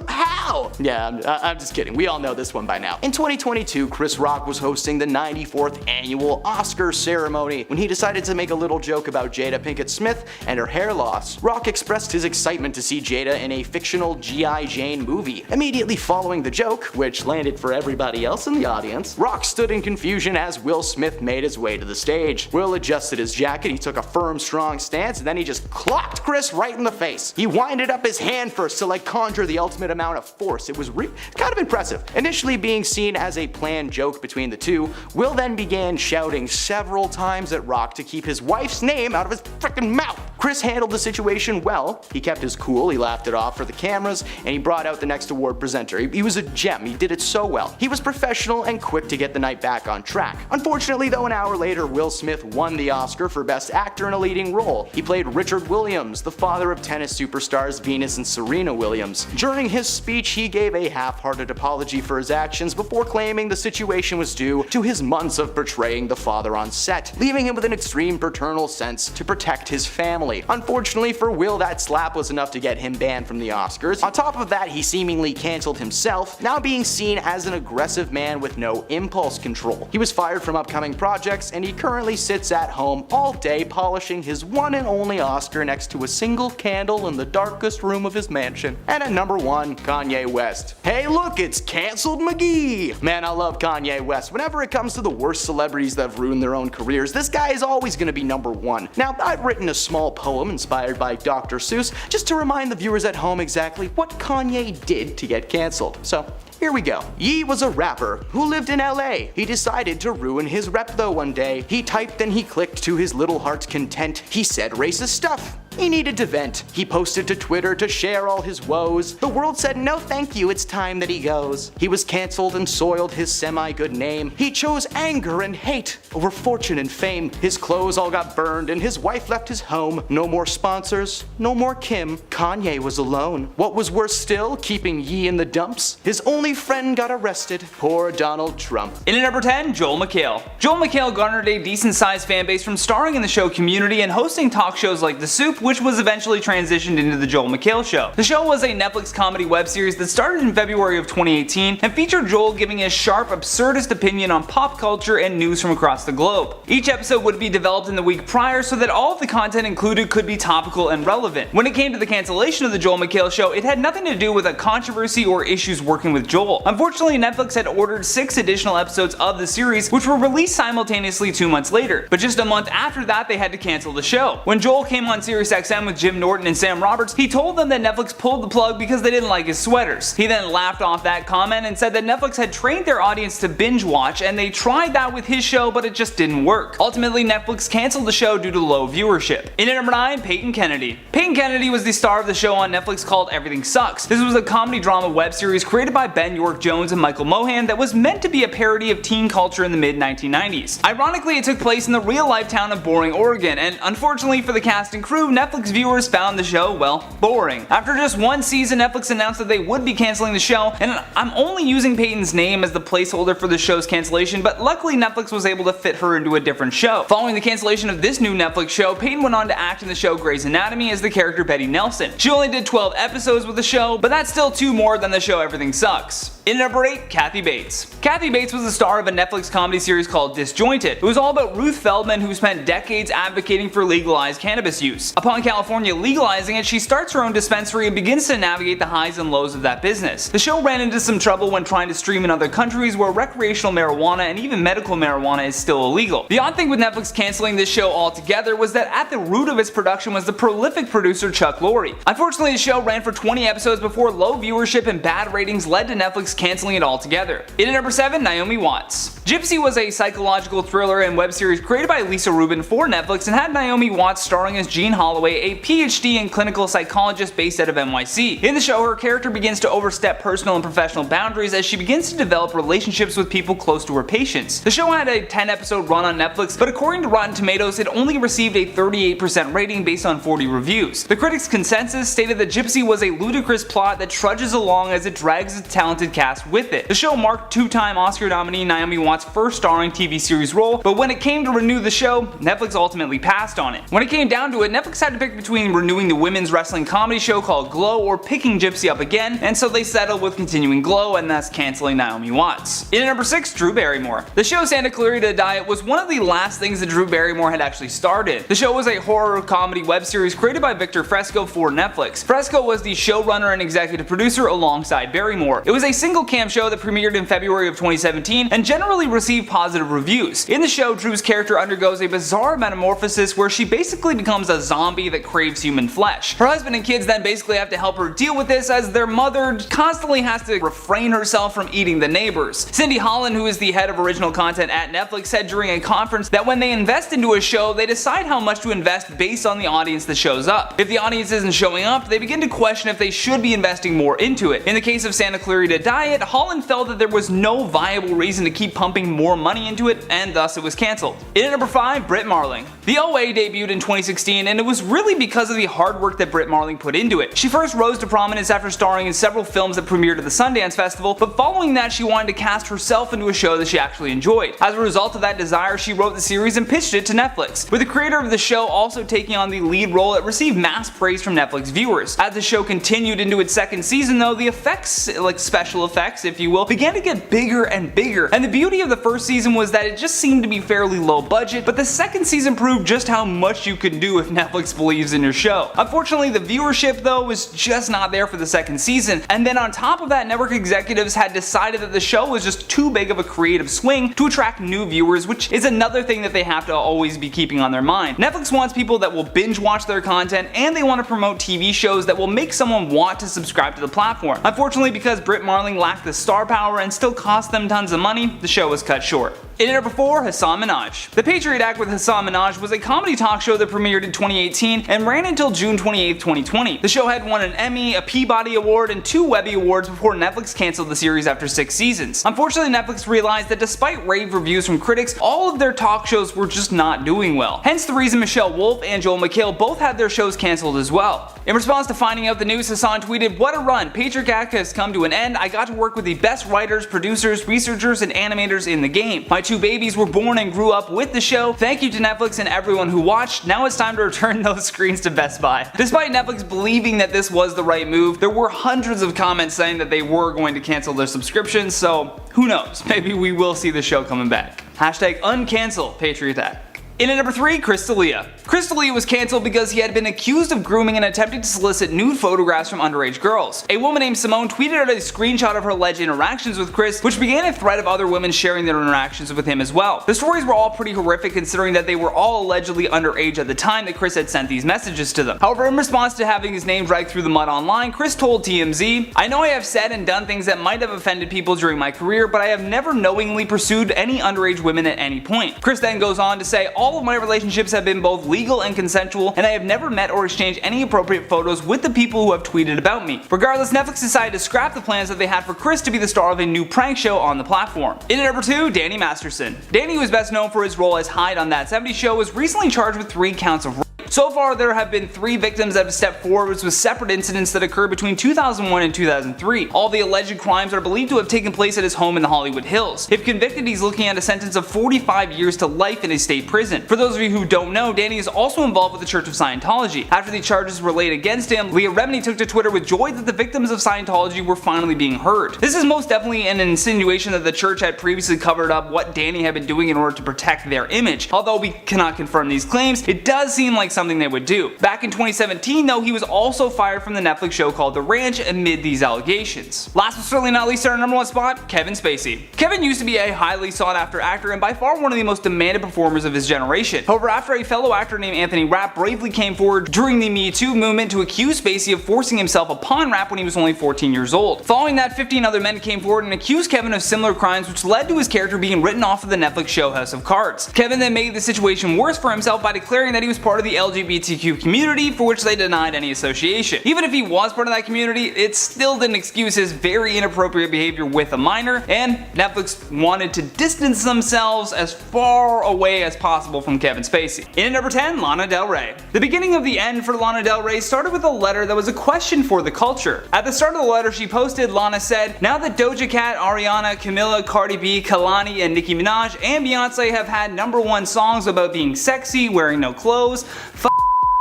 S1: How? Yeah, I'm just kidding. We all know this one by now. In 2022, Chris Rock was hosting the 94th annual Oscar ceremony when he decided to make a little joke about Jada Pinkett Smith and her hair loss. Rock expressed his excitement to see Jada in a fictional G.I. Jane movie. Immediately following the joke, which landed for everybody else in the audience, Rock stood in confusion as Will Smith made his way to the stage. Will adjusted his jacket, he took a firm, strong stance, and then he just clocked Chris right in the face. He winded up his hand first to conjure the ultimate amount of force. It was kind of impressive. Initially being seen as a planned joke between the two, Will then began shouting several times at Rock to keep his wife's name out of his frickin' mouth. Chris handled the situation well. He kept his cool, he laughed it off for the cameras, and he brought out the next award presenter. He was a gem, he did it so well. He was professional and quick to get the night back on track. Unfortunately though, an hour later, Will Smith won the Oscar for Best Actor in a Leading Role. He played Richard Williams, the father of tennis superstars Venus and Serena Williams. During his speech, he gave a half-hearted apology for his actions before claiming the situation was due to his months of portraying the father on set, leaving him with an extreme paternal sense to protect his family. Unfortunately for Will, that slap was enough to get him banned from the Oscars. On top of that, he seemingly canceled himself, now being seen as an aggressive man with no impulse control. He was fired from upcoming projects, and he currently sits at home all day polishing his one and only Oscar next to a single candle in the darkest room of his mansion. And at number 1, Kanye West. Hey look, it's Canceled McGee! Man, I love Kanye West. Whenever it comes to the worst celebrities that have ruined their own careers, this guy is always gonna be number 1. Now, I've written a small poem inspired by Dr. Seuss just to remind the viewers at home exactly what Kanye did to get cancelled. So here we go. Ye was a rapper who lived in LA. He decided to ruin his rep though one day. He typed and he clicked to his little heart's content. He said racist stuff. He needed to vent. He posted to Twitter to share all his woes. The world said no thank you, it's time that he goes. He was cancelled and soiled his semi-good name. He chose anger and hate over fortune and fame. His clothes all got burned and his wife left his home. No more sponsors, no more Kim. Kanye was alone. What was worse still, keeping Ye in the dumps? His only friend got arrested. Poor Donald Trump.
S3: In at number 10, Joel McHale. Joel McHale garnered a decent-sized fan base from starring in the show Community and hosting talk shows like The Soup, which was eventually transitioned into The Joel McHale Show. The show was a Netflix comedy web series that started in February of 2018 and featured Joel giving his sharp, absurdist opinion on pop culture and news from across the globe. Each episode would be developed in the week prior so that all of the content included could be topical and relevant. When it came to the cancellation of The Joel McHale Show, it had nothing to do with a controversy or issues working with Joel. Unfortunately, Netflix had ordered 6 additional episodes of the series, which were released simultaneously 2 months later. But just a month after that, they had to cancel the show. When Joel came on SiriusXM with Jim Norton and Sam Roberts, he told them that Netflix pulled the plug because they didn't like his sweaters. He then laughed off that comment and said that Netflix had trained their audience to binge watch, and they tried that with his show, but it just didn't work. Ultimately, Netflix canceled the show due to low viewership. In at number 9, Peyton Kennedy. Peyton Kennedy was the star of the show on Netflix called Everything Sucks. This was a comedy drama web series created by Ben York-Jones and Michael Mohan that was meant to be a parody of teen culture in the mid-1990s. Ironically, it took place in the real-life town of Boring, Oregon, and unfortunately for the cast and crew, Netflix viewers found the show, well, boring. After just 1 season, Netflix announced that they would be canceling the show, and I'm only using Peyton's name as the placeholder for the show's cancellation, but luckily Netflix was able to fit her into a different show. Following the cancellation of this new Netflix show, Peyton went on to act in the show Grey's Anatomy as the character Betty Nelson. She only did 12 episodes with the show, but that's still 2 more than the show Everything Sucks. In at number 8, Kathy Bates. Kathy Bates was the star of a Netflix comedy series called Disjointed. It was all about Ruth Feldman, who spent decades advocating for legalized cannabis use. Upon California legalizing it, she starts her own dispensary and begins to navigate the highs and lows of that business. The show ran into some trouble when trying to stream in other countries where recreational marijuana and even medical marijuana is still illegal. The odd thing with Netflix canceling this show altogether was that at the root of its production was the prolific producer Chuck Lorre. Unfortunately, the show ran for 20 episodes before low viewership and bad ratings led to Netflix canceling it altogether. In at number 7, Naomi Watts. Gypsy was a psychological thriller and web series created by Lisa Rubin for Netflix and had Naomi Watts starring as Jean Holloway, a PhD in clinical psychologist based out of NYC. In the show, her character begins to overstep personal and professional boundaries as she begins to develop relationships with people close to her patients. The show had a 10-episode run on Netflix, but according to Rotten Tomatoes, it only received a 38% rating based on 40 reviews. The critics' consensus stated that Gypsy was a ludicrous plot that trudges along as it drags its talented cast with it. The show marked 2-time Oscar nominee Naomi Watts' first starring TV series role, but when it came to renew the show, Netflix ultimately passed on it. When it came down to it, Netflix had to pick between renewing the women's wrestling comedy show called Glow or picking Gypsy up again, and so they settled with continuing Glow and thus canceling Naomi Watts. In at number 6, Drew Barrymore. The show Santa Clarita Diet was one of the last things that Drew Barrymore had actually started. The show was a horror comedy web series created by Victor Fresco for Netflix. Fresco was the showrunner and executive producer alongside Barrymore. It was a single cam show that premiered in February of 2017 and generally received positive reviews. In the show, Drew's character undergoes a bizarre metamorphosis where she basically becomes a zombie that craves human flesh. Her husband and kids then basically have to help her deal with this as their mother constantly has to refrain herself from eating the neighbors. Cindy Holland, who is the head of original content at Netflix, said during a conference that when they invest into a show, they decide how much to invest based on the audience that shows up. If the audience isn't showing up, they begin to question if they should be investing more into it. In the case of Santa Clarita Diet, Holland felt that there was no viable reason to keep pumping more money into it, and thus it was cancelled. In at number 5, Britt Marling. The OA debuted in 2016, and it was really because of the hard work that Britt Marling put into it. She first rose to prominence after starring in several films that premiered at the Sundance Festival, but following that she wanted to cast herself into a show that she actually enjoyed. As a result of that desire, she wrote the series and pitched it to Netflix. With the creator of the show also taking on the lead role, it received mass praise from Netflix viewers. As the show continued into its second season though, the effects, like special effects if you will, began to get bigger and bigger, and the beauty of the first season was that it just seemed to be fairly low budget, but the second season proved just how much you could do if Netflix Netflix believes in your show. Unfortunately, the viewership though was just not there for the second season, and then on top of that, network executives had decided that the show was just too big of a creative swing to attract new viewers, which is another thing that they have to always be keeping on their mind. Netflix wants people that will binge watch their content, and they want to promote TV shows that will make someone want to subscribe to the platform. Unfortunately, because Brit Marling lacked the star power and still cost them tons of money, the show was cut short. In at number 4, Hassan Minhaj. The Patriot Act with Hassan Minhaj was a comedy talk show that premiered in 2018 and ran until June 28, 2020. The show had won an Emmy, a Peabody Award, and 2 Webby Awards before Netflix canceled the series after 6 seasons. Unfortunately, Netflix realized that despite rave reviews from critics, all of their talk shows were just not doing well. Hence the reason Michelle Wolf and Joel McHale both had their shows canceled as well. In response to finding out the news, Hassan tweeted, "What a run, Patriot Act has come to an end. I got to work with the best writers, producers, researchers, and animators in the game. My 2 babies were born and grew up with the show. Thank you to Netflix and everyone who watched. Now it's time to return those screens to Best Buy." Despite Netflix believing that this was the right move, there were hundreds of comments saying that they were going to cancel their subscriptions, so who knows, maybe we will see the show coming back. Hashtag uncancel Patriot Act. In at number 3, Chris D'Elia. Chris D'Elia was cancelled because he had been accused of grooming and attempting to solicit nude photographs from underage girls. A woman named Simone tweeted out a screenshot of her alleged interactions with Chris, which began a thread of other women sharing their interactions with him as well. The stories were all pretty horrific considering that they were all allegedly underage at the time that Chris had sent these messages to them. However, in response to having his name dragged through the mud online, Chris told TMZ, "I know I have said and done things that might have offended people during my career, but I have never knowingly pursued any underage women at any point." Chris then goes on to say, "All of my relationships have been both legal and consensual, and I have never met or exchanged any appropriate photos with the people who have tweeted about me." Regardless, Netflix decided to scrap the plans that they had for Chris to be the star of a new prank show on the platform. In at number 2, Danny Masterson. Danny, who is best known for his role as Hyde on That 70s Show, was recently charged with 3 counts of rape. So far, there have been 3 victims that have stepped forward with separate incidents that occurred between 2001 and 2003. All the alleged crimes are believed to have taken place at his home in the Hollywood Hills. If convicted, he's looking at a sentence of 45 years to life in a state prison. For those of you who don't know, Danny is also involved with the Church of Scientology. After the charges were laid against him, Leah Remini took to Twitter with joy that the victims of Scientology were finally being heard. This is most definitely an insinuation that the church had previously covered up what Danny had been doing in order to protect their image. Although we cannot confirm these claims, it does seem like something they would do. Back in 2017 though, he was also fired from the Netflix show called The Ranch amid these allegations. Last but certainly not least, our number 1 spot, Kevin Spacey. Kevin used to be a highly sought after actor and by far one of the most demanded performers of his generation. However, after a fellow actor named Anthony Rapp bravely came forward during the Me Too movement to accuse Spacey of forcing himself upon Rapp when he was only 14 years old. Following that, 15 other men came forward and accused Kevin of similar crimes, which led to his character being written off of the Netflix show House of Cards. Kevin then made the situation worse for himself by declaring that he was part of the LGBTQ community, for which they denied any association. Even if he was part of that community, it still didn't excuse his very inappropriate behavior with a minor, and Netflix wanted to distance themselves as far away as possible from Kevin Spacey. In at number 10, Lana Del Rey. The beginning of the end for Lana Del Rey started with a letter that was a question for the culture. At the start of the letter she posted, Lana said, "Now that Doja Cat, Ariana, Camila, Cardi B, Kalani, and Nicki Minaj and Beyonce have had #1 songs about being sexy, wearing no clothes,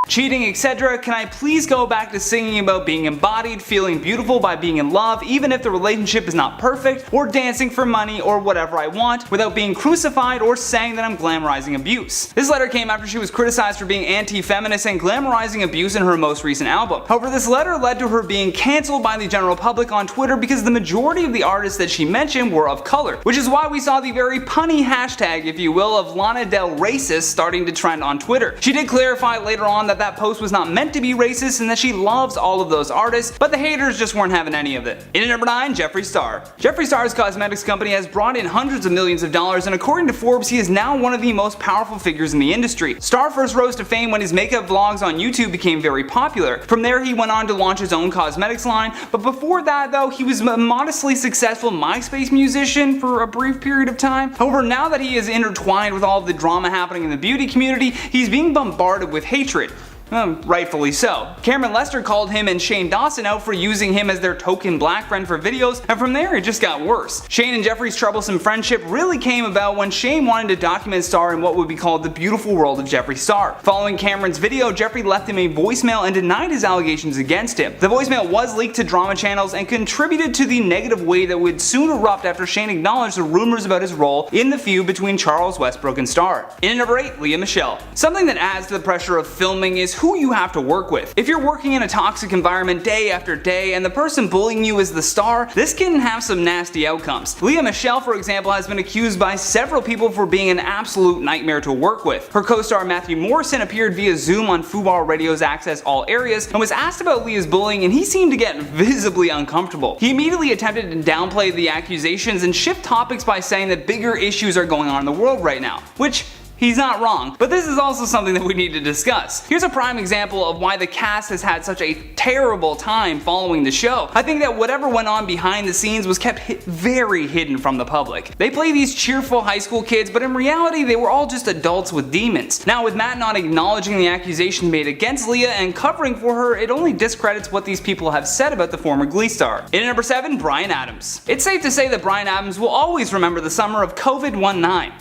S3: cheating, etc., can I please go back to singing about being embodied, feeling beautiful by being in love, even if the relationship is not perfect, or dancing for money, or whatever I want, without being crucified or saying that I'm glamorizing abuse." This letter came after she was criticized for being anti-feminist and glamorizing abuse in her most recent album. However, this letter led to her being cancelled by the general public on Twitter because the majority of the artists that she mentioned were of color, which is why we saw the very punny hashtag, if you will, of Lana Del Racist starting to trend on Twitter. She did clarify later on that post was not meant to be racist and that she loves all of those artists, but the haters just weren't having any of it. In at number 9, Jeffree Star. Jeffree Star's cosmetics company has brought in hundreds of millions of dollars, and according to Forbes, he is now one of the most powerful figures in the industry. Star first rose to fame when his makeup vlogs on YouTube became very popular. From there, he went on to launch his own cosmetics line, but before that though, he was a modestly successful MySpace musician for a brief period of time. However, now that he is intertwined with all of the drama happening in the beauty community, he's being bombarded with hatred. Rightfully so. Cameron Lester called him and Shane Dawson out for using him as their token black friend for videos, and from there it just got worse. Shane and Jeffree's troublesome friendship really came about when Shane wanted to document Star in what would be called the beautiful world of Jeffree Star. Following Cameron's video, Jeffree left him a voicemail and denied his allegations against him. The voicemail was leaked to drama channels and contributed to the negative way that would soon erupt after Shane acknowledged the rumors about his role in the feud between Charles Westbrook and Star. In at number 8, Lea Michele. Something that adds to the pressure of filming is who you have to work with. If you're working in a toxic environment day after day and the person bullying you is the star, this can have some nasty outcomes. Leah Michelle, for example, has been accused by several people for being an absolute nightmare to work with. Her co-star Matthew Morrison appeared via Zoom on Fubar Radio's Access All Areas and was asked about Leah's bullying, and he seemed to get visibly uncomfortable. He immediately attempted to downplay the accusations and shift topics by saying that bigger issues are going on in the world right now, which he's not wrong, but this is also something that we need to discuss. Here's a prime example of why the cast has had such a terrible time following the show. I think that whatever went on behind the scenes was kept very hidden from the public. They play these cheerful high school kids, but in reality they were all just adults with demons. Now, with Matt not acknowledging the accusation made against Leah and covering for her, it only discredits what these people have said about the former Glee star. In at number 7, Bryan Adams. It's safe to say that Bryan Adams will always remember the summer of COVID-19.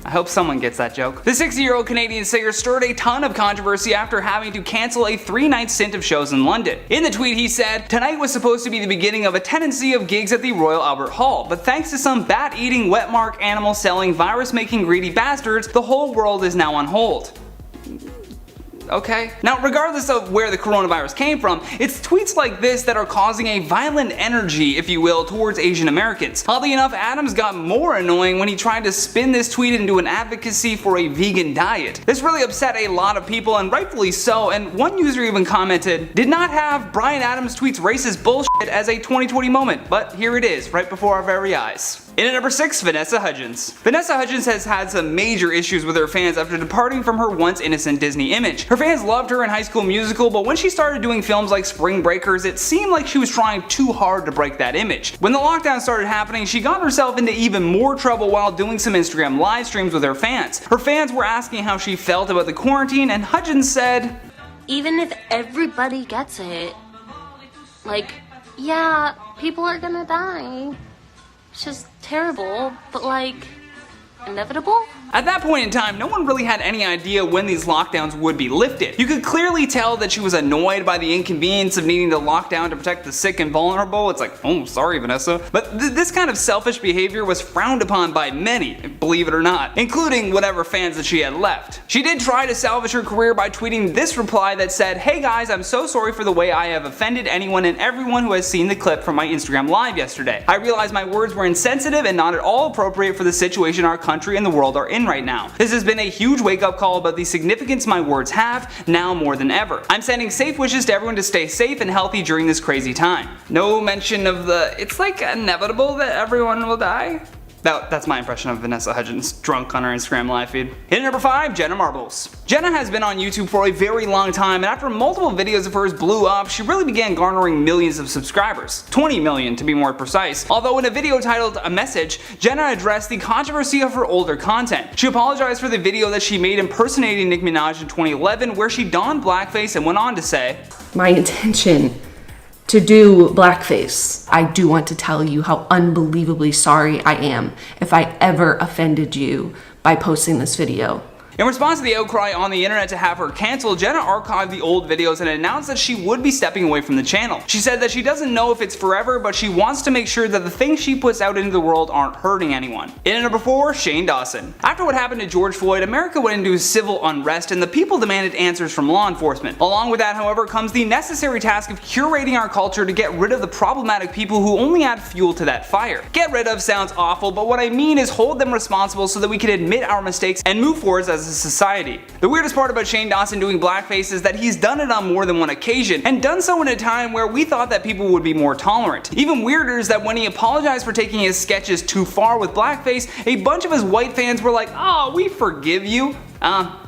S3: I hope someone gets that joke. The 60-year-old Canadian singer stirred a ton of controversy after having to cancel a 3-night stint of shows in London. In the tweet he said, "Tonight was supposed to be the beginning of a tendency of gigs at the Royal Albert Hall, but thanks to some bat-eating, wet-mark, animal-selling, virus-making greedy bastards, the whole world is now on hold." Okay. Now, regardless of where the coronavirus came from, it's tweets like this that are causing a violent energy, if you will, towards Asian Americans. Oddly enough, Adams got more annoying when he tried to spin this tweet into an advocacy for a vegan diet. This really upset a lot of people, and rightfully so, and one user even commented, "Did not have Bryan Adams tweets racist bullshit as a 2020 moment, but here it is, right before our very eyes." In at number 6, Vanessa Hudgens. Vanessa Hudgens has had some major issues with her fans after departing from her once innocent Disney image. Her fans loved her in High School Musical, but when she started doing films like Spring Breakers, it seemed like she was trying too hard to break that image. When the lockdown started happening, she got herself into even more trouble while doing some Instagram live streams with her fans. Her fans were asking how she felt about the quarantine, and Hudgens said,
S4: "Even if everybody gets it, like, yeah, people are gonna die. It's just terrible, but like, inevitable?"
S3: At that point in time, no one really had any idea when these lockdowns would be lifted. You could clearly tell that she was annoyed by the inconvenience of needing to lock down to protect the sick and vulnerable. It's like, oh, sorry, Vanessa. But this kind of selfish behavior was frowned upon by many, believe it or not, including whatever fans that she had left. She did try to salvage her career by tweeting this reply that said, "Hey guys, I'm so sorry for the way I have offended anyone and everyone who has seen the clip from my Instagram live yesterday. I realize my words were insensitive and not at all appropriate for the situation our country and the world are in right now. This has been a huge wake-up call about the significance my words have, now more than ever. I'm sending safe wishes to everyone to stay safe and healthy during this crazy time." No mention of the, "it's like inevitable that everyone will die." That's my impression of Vanessa Hudgens drunk on her Instagram live feed. In at number 5, Jenna Marbles. Jenna has been on YouTube for a very long time, and after multiple videos of hers blew up, she really began garnering millions of subscribers. 20 million to be more precise. Although in a video titled "A Message," Jenna addressed the controversy of her older content. She apologized for the video that she made impersonating Nicki Minaj in 2011, where she donned blackface, and went on to say,
S5: "My intention to do blackface. I do want to tell you how unbelievably sorry I am if I ever offended you by posting this video."
S3: In response to the outcry on the internet to have her canceled, Jenna archived the old videos and announced that she would be stepping away from the channel. She said that she doesn't know if it's forever, but she wants to make sure that the things she puts out into the world aren't hurting anyone. In at number 4, Shane Dawson. After what happened to George Floyd, America went into civil unrest and the people demanded answers from law enforcement. Along with that, however, comes the necessary task of curating our culture to get rid of the problematic people who only add fuel to that fire. Get rid of sounds awful, but what I mean is hold them responsible so that we can admit our mistakes and move forward as a society. The weirdest part about Shane Dawson doing blackface is that he's done it on more than one occasion, and done so in a time where we thought that people would be more tolerant. Even weirder is that when he apologized for taking his sketches too far with blackface, a bunch of his white fans were like, "Oh, we forgive you."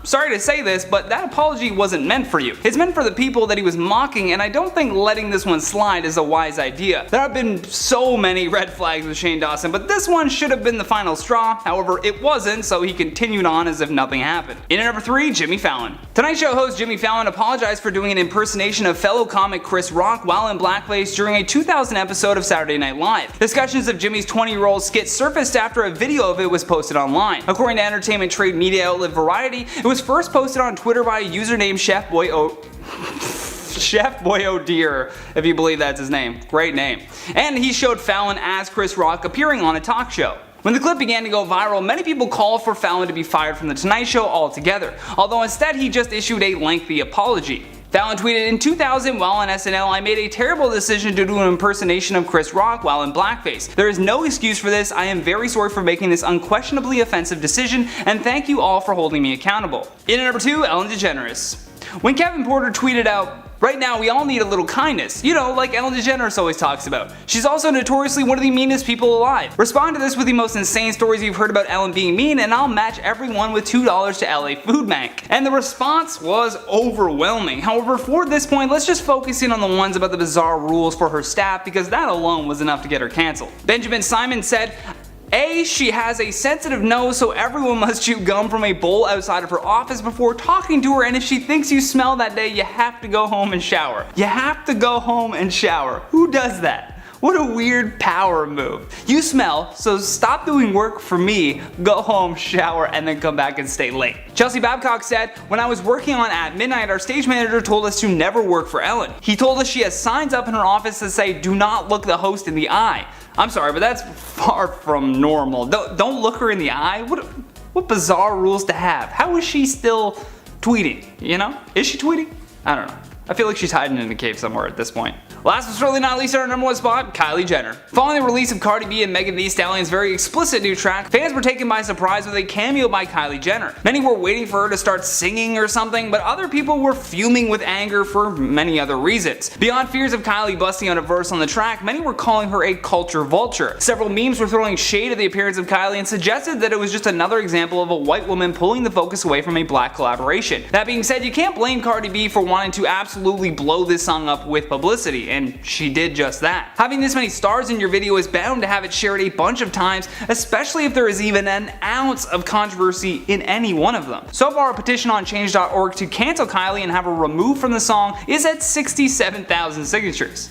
S3: Sorry to say this, but that apology wasn't meant for you. It's meant for the people that he was mocking, and I don't think letting this one slide is a wise idea. There have been so many red flags with Shane Dawson, but this one should have been the final straw. However, it wasn't, so he continued on as if nothing happened. In at number 3, Jimmy Fallon. Tonight Show host Jimmy Fallon apologized for doing an impersonation of fellow comic Chris Rock while in blackface during a 2000 episode of Saturday Night Live. Discussions of Jimmy's 20-year-old skit surfaced after a video of it was posted online. According to entertainment trade media outlet Variety, it was first posted on Twitter by a user named Chef Boy O'Dear, if you believe that's his name. Great name. And he showed Fallon as Chris Rock appearing on a talk show. When the clip began to go viral, many people called for Fallon to be fired from The Tonight Show altogether, although instead he just issued a lengthy apology. Fallon tweeted, "In 2000, while on SNL, I made a terrible decision to do an impersonation of Chris Rock while in blackface. There is no excuse for this. I am very sorry for making this unquestionably offensive decision, and thank you all for holding me accountable." In at number 2, Ellen DeGeneres. When Kevin Porter tweeted out, "Right now we all need a little kindness," you know, like Ellen DeGeneres always talks about. She's also notoriously one of the meanest people alive. Respond to this with the most insane stories you've heard about Ellen being mean, and I'll match everyone with $2 to LA Food Bank. And the response was overwhelming. However, for this point, let's just focus in on the ones about the bizarre rules for her staff, because that alone was enough to get her cancelled. Benjamin Simon said, "A, she has a sensitive nose, so everyone must chew gum from a bowl outside of her office before talking to her, and if she thinks you smell that day, you have to go home and shower." You have to go home and shower. Who does that? What a weird power move. You smell, so stop doing work for me, go home, shower, and then come back and stay late. Chelsea Babcock said, "When I was working on At Midnight, our stage manager told us to never work for Ellen. He told us she has signs up in her office that say, 'Do not look the host in the eye.' I'm sorry, but that's far from normal. Don't look her in the eye? What bizarre rules to have. How is she still tweeting, you know? Is she tweeting? I don't know. I feel like she's hiding in a cave somewhere at this point. Last but certainly not least, our number 1 spot, Kylie Jenner. Following the release of Cardi B and Megan Thee Stallion's very explicit new track, fans were taken by surprise with a cameo by Kylie Jenner. Many were waiting for her to start singing or something, but other people were fuming with anger for many other reasons. Beyond fears of Kylie busting out a verse on the track, many were calling her a culture vulture. Several memes were throwing shade at the appearance of Kylie and suggested that it was just another example of a white woman pulling the focus away from a black collaboration. That being said, you can't blame Cardi B for wanting to absolutely blow this song up with publicity, and she did just that. Having this many stars in your video is bound to have it shared a bunch of times, especially if there is even an ounce of controversy in any one of them. So far, a petition on change.org to cancel Kylie and have her removed from the song is at 67,000 signatures.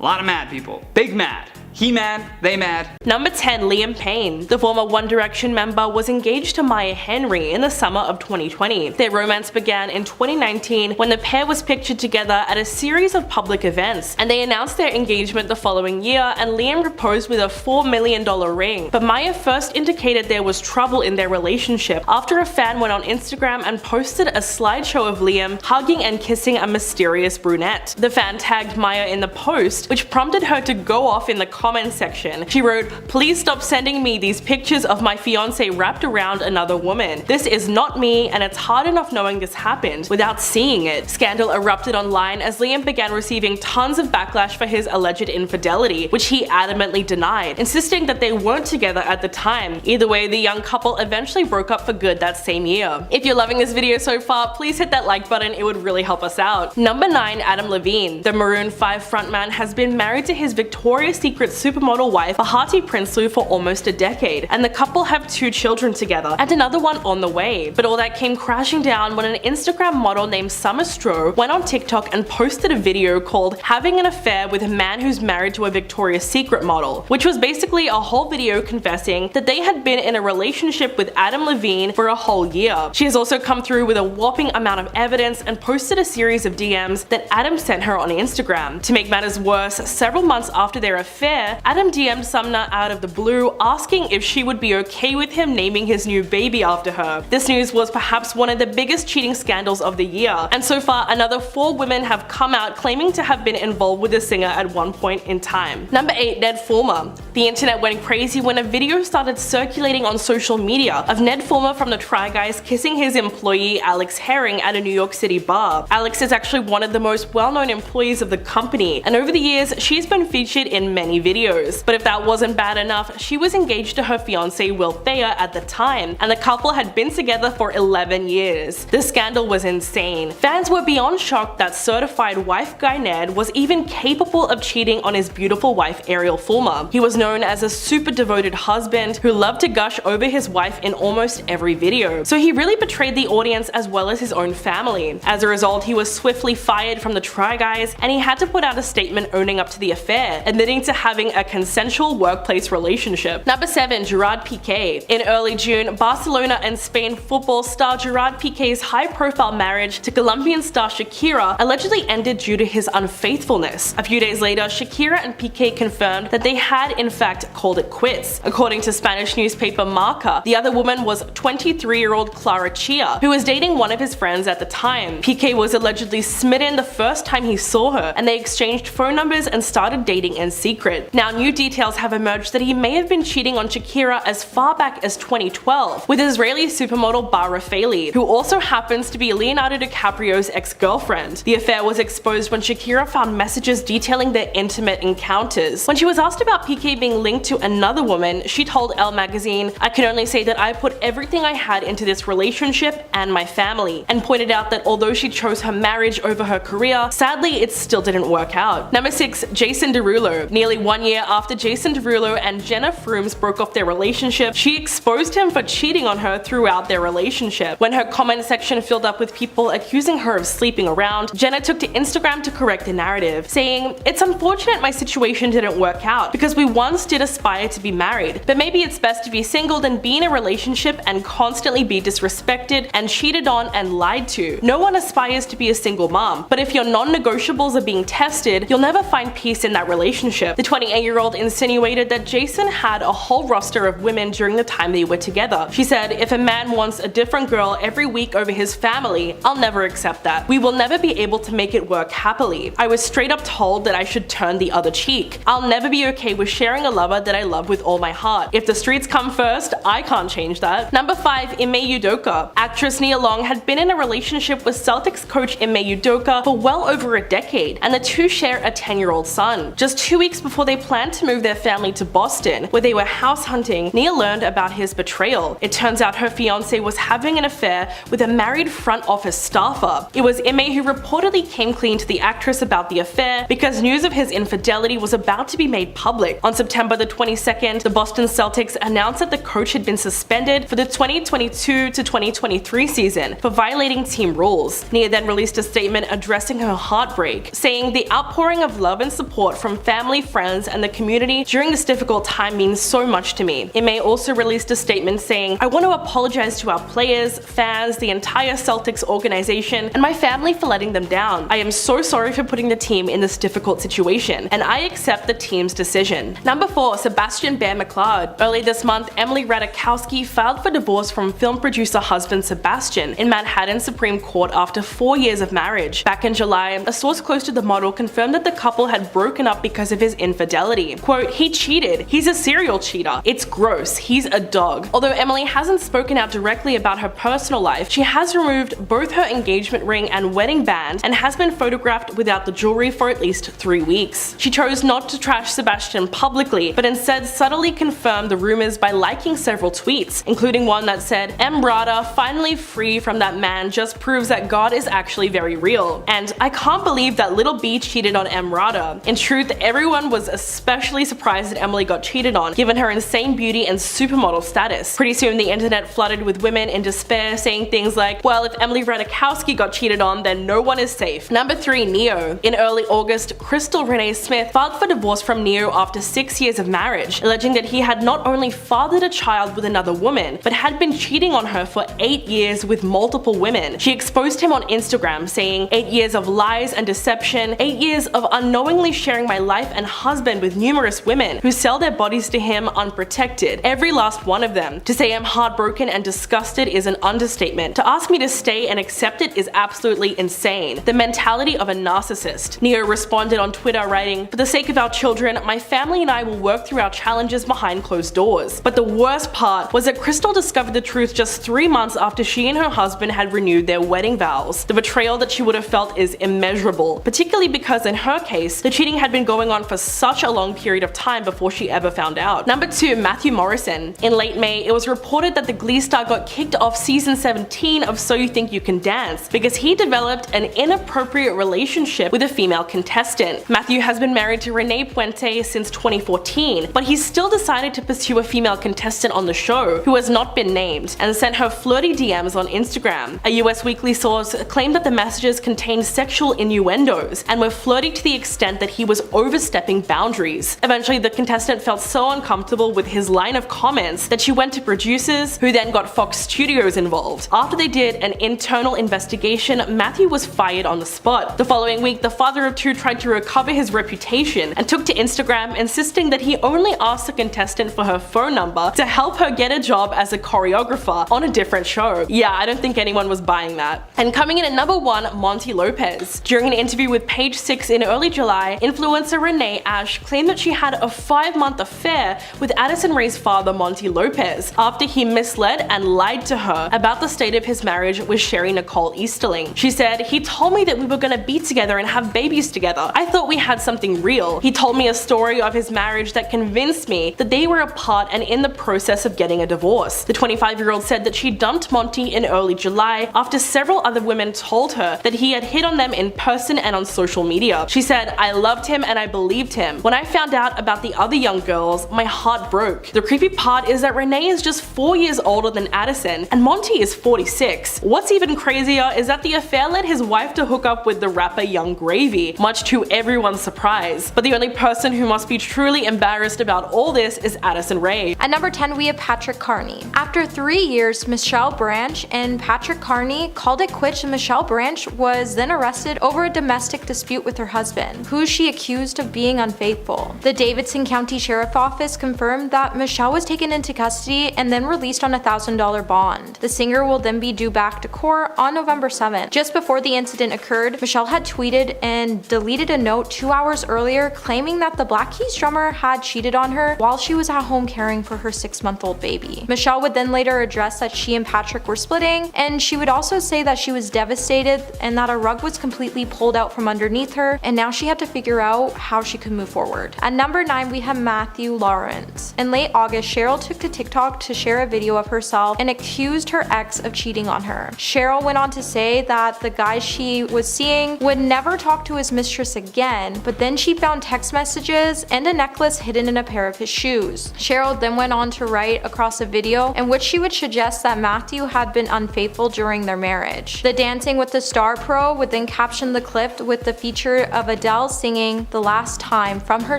S3: A lot of mad people. Big mad. He mad, they mad.
S6: Number 10, Liam Payne. The former One Direction member was engaged to Maya Henry in the summer of 2020. Their romance began in 2019 when the pair was pictured together at a series of public events, and they announced their engagement the following year, and Liam proposed with a $4 million ring. But Maya first indicated there was trouble in their relationship after a fan went on Instagram and posted a slideshow of Liam hugging and kissing a mysterious brunette. The fan tagged Maya in the post, which prompted her to go off in the comment section. She wrote, "Please stop sending me these pictures of my fiance wrapped around another woman. This is not me, and it's hard enough knowing this happened without seeing it." Scandal erupted online as Liam began receiving tons of backlash for his alleged infidelity, which he adamantly denied, insisting that they weren't together at the time. Either way, the young couple eventually broke up for good that same year. If you're loving this video so far, please hit that like button, it would really help us out. Number 9, Adam Levine. The Maroon 5 frontman has been married to his Victoria's Secret supermodel wife Bahati Prinsloo for almost a decade, and the couple have 2 children together, and another one on the way. But all that came crashing down when an Instagram model named Summer Stroh went on TikTok and posted a video called "Having an Affair with a Man Who's Married to a Victoria's Secret Model," which was basically a whole video confessing that they had been in a relationship with Adam Levine for a whole year. She has also come through with a whopping amount of evidence and posted a series of DMs that Adam sent her on Instagram. To make matters worse, several months after their affair, Adam DM'd Sumner out of the blue asking if she would be okay with him naming his new baby after her. This news was perhaps one of the biggest cheating scandals of the year, and so far another 4 women have come out claiming to have been involved with the singer at one point in time. Number 8, Ned Fulmer. The internet went crazy when a video started circulating on social media of Ned Fulmer from the Try Guys kissing his employee Alex Herring at a New York City bar. Alex is actually one of the most well-known employees of the company, and over the years she's been featured in many videos. But if that wasn't bad enough, she was engaged to her fiance Will Thayer at the time, and the couple had been together for 11 years. The scandal was insane. Fans were beyond shocked that certified wife guy Ned was even capable of cheating on his beautiful wife Ariel Fulmer. He was known as a super devoted husband who loved to gush over his wife in almost every video, so he really betrayed the audience as well as his own family. As a result, he was swiftly fired from the Try Guys, and he had to put out a statement owning up to the affair, admitting to having having a consensual workplace relationship. Number 7. Gerard Piqué. In early June, Barcelona and Spain football star Gerard Piqué's high-profile marriage to Colombian star Shakira allegedly ended due to his unfaithfulness. A few days later, Shakira and Piqué confirmed that they had in fact called it quits. According to Spanish newspaper Marca, the other woman was 23-year-old Clara Chia, who was dating one of his friends at the time. Piqué was allegedly smitten the first time he saw her, and they exchanged phone numbers and started dating in secret. Now, new details have emerged that he may have been cheating on Shakira as far back as 2012 with Israeli supermodel Bar Refaeli, who also happens to be Leonardo DiCaprio's ex-girlfriend. The affair was exposed when Shakira found messages detailing their intimate encounters. When she was asked about Piqué being linked to another woman, she told Elle magazine, "I can only say that I put everything I had into this relationship and my family," and pointed out that although she chose her marriage over her career, sadly it still didn't work out. Number 6. Jason Derulo. Nearly 1 year after Jason Derulo and Jenna Frooms broke off their relationship, she exposed him for cheating on her throughout their relationship. When her comment section filled up with people accusing her of sleeping around, Jenna took to Instagram to correct the narrative, saying, "It's unfortunate my situation didn't work out because we once did aspire to be married, but maybe it's best to be single than be in a relationship and constantly be disrespected and cheated on and lied to. No one aspires to be a single mom, but if your non-negotiables are being tested, you'll never find peace in that relationship." The 28-year-old insinuated that Jason had a whole roster of women during the time they were together. She said, "If a man wants a different girl every week over his family, I'll never accept that. We will never be able to make it work happily. I was straight up told that I should turn the other cheek. I'll never be okay with sharing a lover that I love with all my heart. If the streets come first, I can't change that." Number 5. Ime Udoka. Actress Nia Long had been in a relationship with Celtics coach Ime Udoka for well over a decade, and the two share a 10-year-old son. Just 2 weeks before they planned to move their family to Boston, where they were house hunting, Nia learned about his betrayal. It turns out her fiancé was having an affair with a married front office staffer. It was Ime who reportedly came clean to the actress about the affair because news of his infidelity was about to be made public. On September the 22nd, the Boston Celtics announced that the coach had been suspended for the 2022 to 2023 season for violating team rules. Nia then released a statement addressing her heartbreak, saying, "The outpouring of love and support from family, friends, and the community during this difficult time means so much to me." Ime also released a statement saying, "I want to apologize to our players, fans, the entire Celtics organization, and my family for letting them down. I am so sorry for putting the team in this difficult situation, and I accept the team's decision." Number 4. Sebastian Bear McLeod. Early this month, Emily Ratajkowski filed for divorce from film producer husband Sebastian in Manhattan Supreme Court after 4 years of marriage. Back in July, a source close to the model confirmed that the couple had broken up because of his infidelity. Quote, "He cheated. He's a serial cheater. It's gross. He's a dog." Although Emily hasn't spoken out directly about her personal life, she has removed both her engagement ring and wedding band and has been photographed without the jewelry for at least 3 weeks. She chose not to trash Sebastian publicly, but instead subtly confirmed the rumors by liking several tweets, including one that said, "Emrata, finally free from that man, just proves that God is actually very real." And "I can't believe that little B cheated on Emrata." In truth, everyone was especially surprised that Emily got cheated on, given her insane beauty and supermodel status. Pretty soon the internet flooded with women in despair saying things like, "Well, if Emily Ratajkowski got cheated on, then no one is safe." Number 3. Neo. In early August, Crystal Renee Smith filed for divorce from Neo after 6 years of marriage, alleging that he had not only fathered a child with another woman, but had been cheating on her for 8 years with multiple women. She exposed him on Instagram, saying, "8 years of lies and deception, 8 years of unknowingly sharing my life and husband with numerous women who sell their bodies to him unprotected, every last one of them. To say I'm heartbroken and disgusted is an understatement. To ask me to stay and accept it is absolutely insane. The mentality of a narcissist." Neo responded on Twitter writing, "For the sake of our children, my family and I will work through our challenges behind closed doors." But the worst part was that Crystal discovered the truth just 3 months after she and her husband had renewed their wedding vows. The betrayal that she would have felt is immeasurable, particularly because in her case, the cheating had been going on for such a long period of time before she ever found out. Number 2. Matthew Morrison. In late May, it was reported that the Glee star got kicked off season 17 of So You Think You Can Dance because he developed an inappropriate relationship with a female contestant. Matthew has been married to Renee Puente since 2014, but he's still decided to pursue a female contestant on the show, who has not been named, and sent her flirty DMs on Instagram. A US Weekly source claimed that the messages contained sexual innuendos and were flirty to the extent that he was overstepping boundaries. boundaries. Eventually, the contestant felt so uncomfortable with his line of comments that she went to producers, who then got Fox Studios involved. After they did an internal investigation, Matthew was fired on the spot. The following week, the father of two tried to recover his reputation and took to Instagram, insisting that he only asked the contestant for her phone number to help her get a job as a choreographer on a different show. Yeah, I don't think anyone was buying that. And coming in at number 1, Monty Lopez. During an interview with Page 6 in early July, influencer Renee Ash claimed that she had a 5-month affair with Addison Rae's father, Monty Lopez, after he misled and lied to her about the state of his marriage with Sherry Nicole Easterling. She said, "He told me that we were gonna be together and have babies together. I thought we had something real. He told me a story of his marriage that convinced me that they were apart and in the process of getting a divorce." The 25-year-old said that she dumped Monty in early July after several other women told her that he had hit on them in person and on social media. She said, "I loved him and I believed him. When I found out about the other young girls, my heart broke." The creepy part is that Renee is just 4 years older than Addison, and Monty is 46. What's even crazier is that the affair led his wife to hook up with the rapper Young Gravy, much to everyone's surprise. But the only person who must be truly embarrassed about all this is Addison Rae.
S7: At number 10, we have Patrick Carney. After 3 years, Michelle Branch and Patrick Carney called it quits, and Michelle Branch was then arrested over a domestic dispute with her husband, who she accused of being unfaithful. The Davidson County Sheriff's Office confirmed that Michelle was taken into custody and then released on a $1,000 bond. The singer will then be due back to court on November 7th. Just before the incident occurred, Michelle had tweeted and deleted a note 2 hours earlier claiming that the Black Keys drummer had cheated on her while she was at home caring for her 6-month-old baby. Michelle would then later address that she and Patrick were splitting, and she would also say that she was devastated and that a rug was completely pulled out from underneath her, and now she had to figure out how she could move forward. At number 9, we have Matthew Lawrence. In late August, Cheryl took to TikTok to share a video of herself and accused her ex of cheating on her. Cheryl went on to say that the guy she was seeing would never talk to his mistress again, but then she found text messages and a necklace hidden in a pair of his shoes. Cheryl then went on to write across a video in which she would suggest that Matthew had been unfaithful during their marriage. The Dancing with the Star pro would then caption the clip with the feature of Adele singing "The Last Time" from her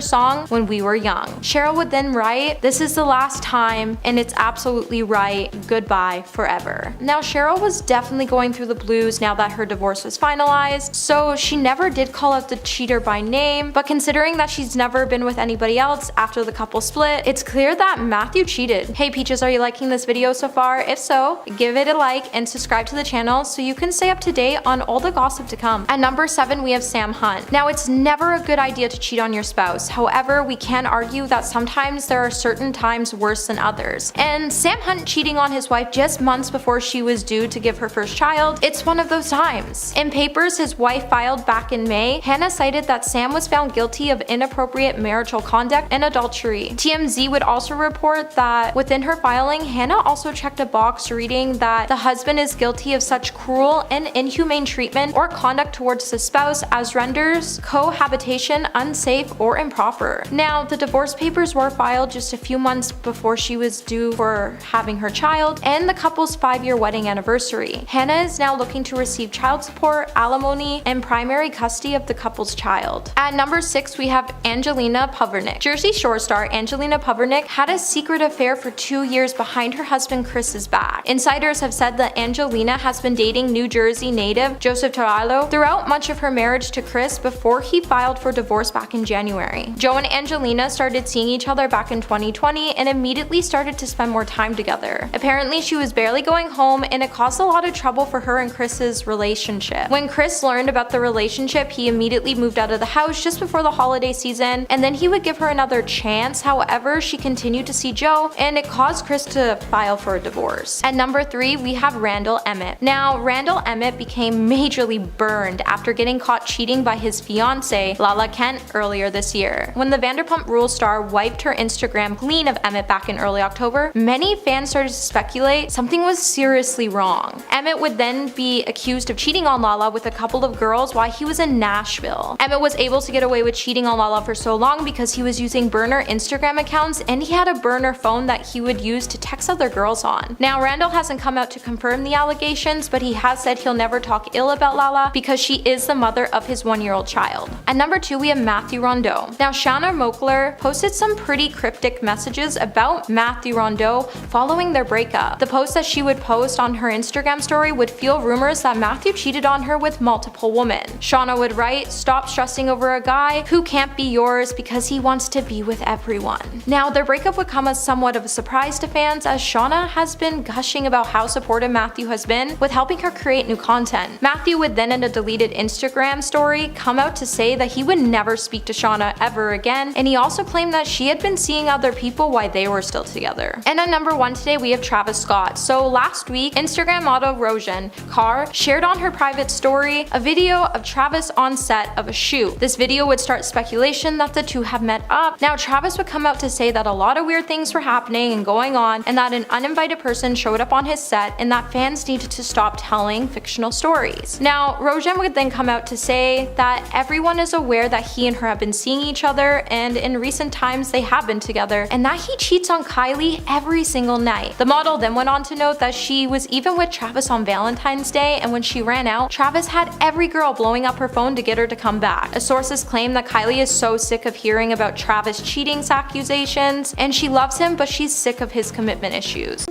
S7: song "When We Were Young." Cheryl would then write, "This is the last time and it's absolutely right. Goodbye forever." Now Cheryl was definitely going through the blues now that her divorce was finalized, so she never did call out the cheater by name, but considering that she's never been with anybody else after the couple split, it's clear that Matthew cheated. Hey Peaches, are you liking this video so far? If so, give it a like and subscribe to the channel so you can stay up to date on all the gossip to come. At number 7, we have Sam Hunt. Now it's never a good idea to cheat on your spouse. However, we can argue that sometimes there are certain times worse than others. And Sam Hunt cheating on his wife just months before she was due to give her first child, it's one of those times. In papers his wife filed back in May, Hannah cited that Sam was found guilty of inappropriate marital conduct and adultery. TMZ would also report that within her filing, Hannah also checked a box reading that the husband is guilty of such cruel and inhumane treatment or conduct towards the spouse as renders cohabitation unsafe or improper. Now, the divorce papers were filed just a few months before she was due for having her child and the couple's 5-year wedding anniversary. Hannah is now looking to receive child support, alimony, and primary custody of the couple's child. At number 6, we have Angelina Purnick. Jersey Shore star Angelina Purnick had a secret affair for 2 years behind her husband Chris's back. Insiders have said that Angelina has been dating New Jersey native Joseph Tarallo throughout much of her marriage to Chris before he filed for divorce back in January. Joe and Angelina started seeing each other back in 2020 and immediately started to spend more time together. Apparently she was barely going home and it caused a lot of trouble for her and Chris's relationship. When Chris learned about the relationship, he immediately moved out of the house just before the holiday season, and then he would give her another chance. However, she continued to see Joe and it caused Chris to file for a divorce. At number 3, we have Randall Emmett. Now, Randall Emmett became majorly burned after getting caught cheating by his fiancée, Lala Kent, earlier this year. When the Vanderpump Rules star wiped her Instagram clean of Emmett back in early October, many fans started to speculate something was seriously wrong. Emmett would then be accused of cheating on Lala with a couple of girls while he was in Nashville. Emmett was able to get away with cheating on Lala for so long because he was using burner Instagram accounts and he had a burner phone that he would use to text other girls on. Now, Randall hasn't come out to confirm the allegations, but he has said he'll never talk ill about Lala because she is the mother of his 1-year-old child. At number 2, we have Matthew Rondeau. video. Now, Shanna Moakler posted some pretty cryptic messages about Matthew Rondeau following their breakup. The post that she would post on her Instagram story would fuel rumors that Matthew cheated on her with multiple women. Shauna would write, "Stop stressing over a guy who can't be yours because he wants to be with everyone." Now, their breakup would come as somewhat of a surprise to fans, as Shauna has been gushing about how supportive Matthew has been with helping her create new content. Matthew would then, in a deleted Instagram story, come out to say that he would never speak to Shauna ever again, and he also claimed that she had been seeing other people while they were still together. And at number 1 today, we have Travis Scott. So last week, Instagram model Rojan Carr shared on her private story a video of Travis on set of a shoot. This video would start speculation that the two have met up. Now, Travis would come out to say that a lot of weird things were happening and going on, and that an uninvited person showed up on his set, and that fans needed to stop telling fictional stories. Now, Rojan would then come out to say that everyone is aware that he and her have been seeing each other, and in recent times they have been together, and that he cheats on Kylie every single night. The model then went on to note that she was even with Travis on Valentine's Day, and when she ran out, Travis had every girl blowing up her phone to get her to come back. As sources claim that Kylie is so sick of hearing about Travis cheating accusations, and she loves him, but she's sick of his commitment issues.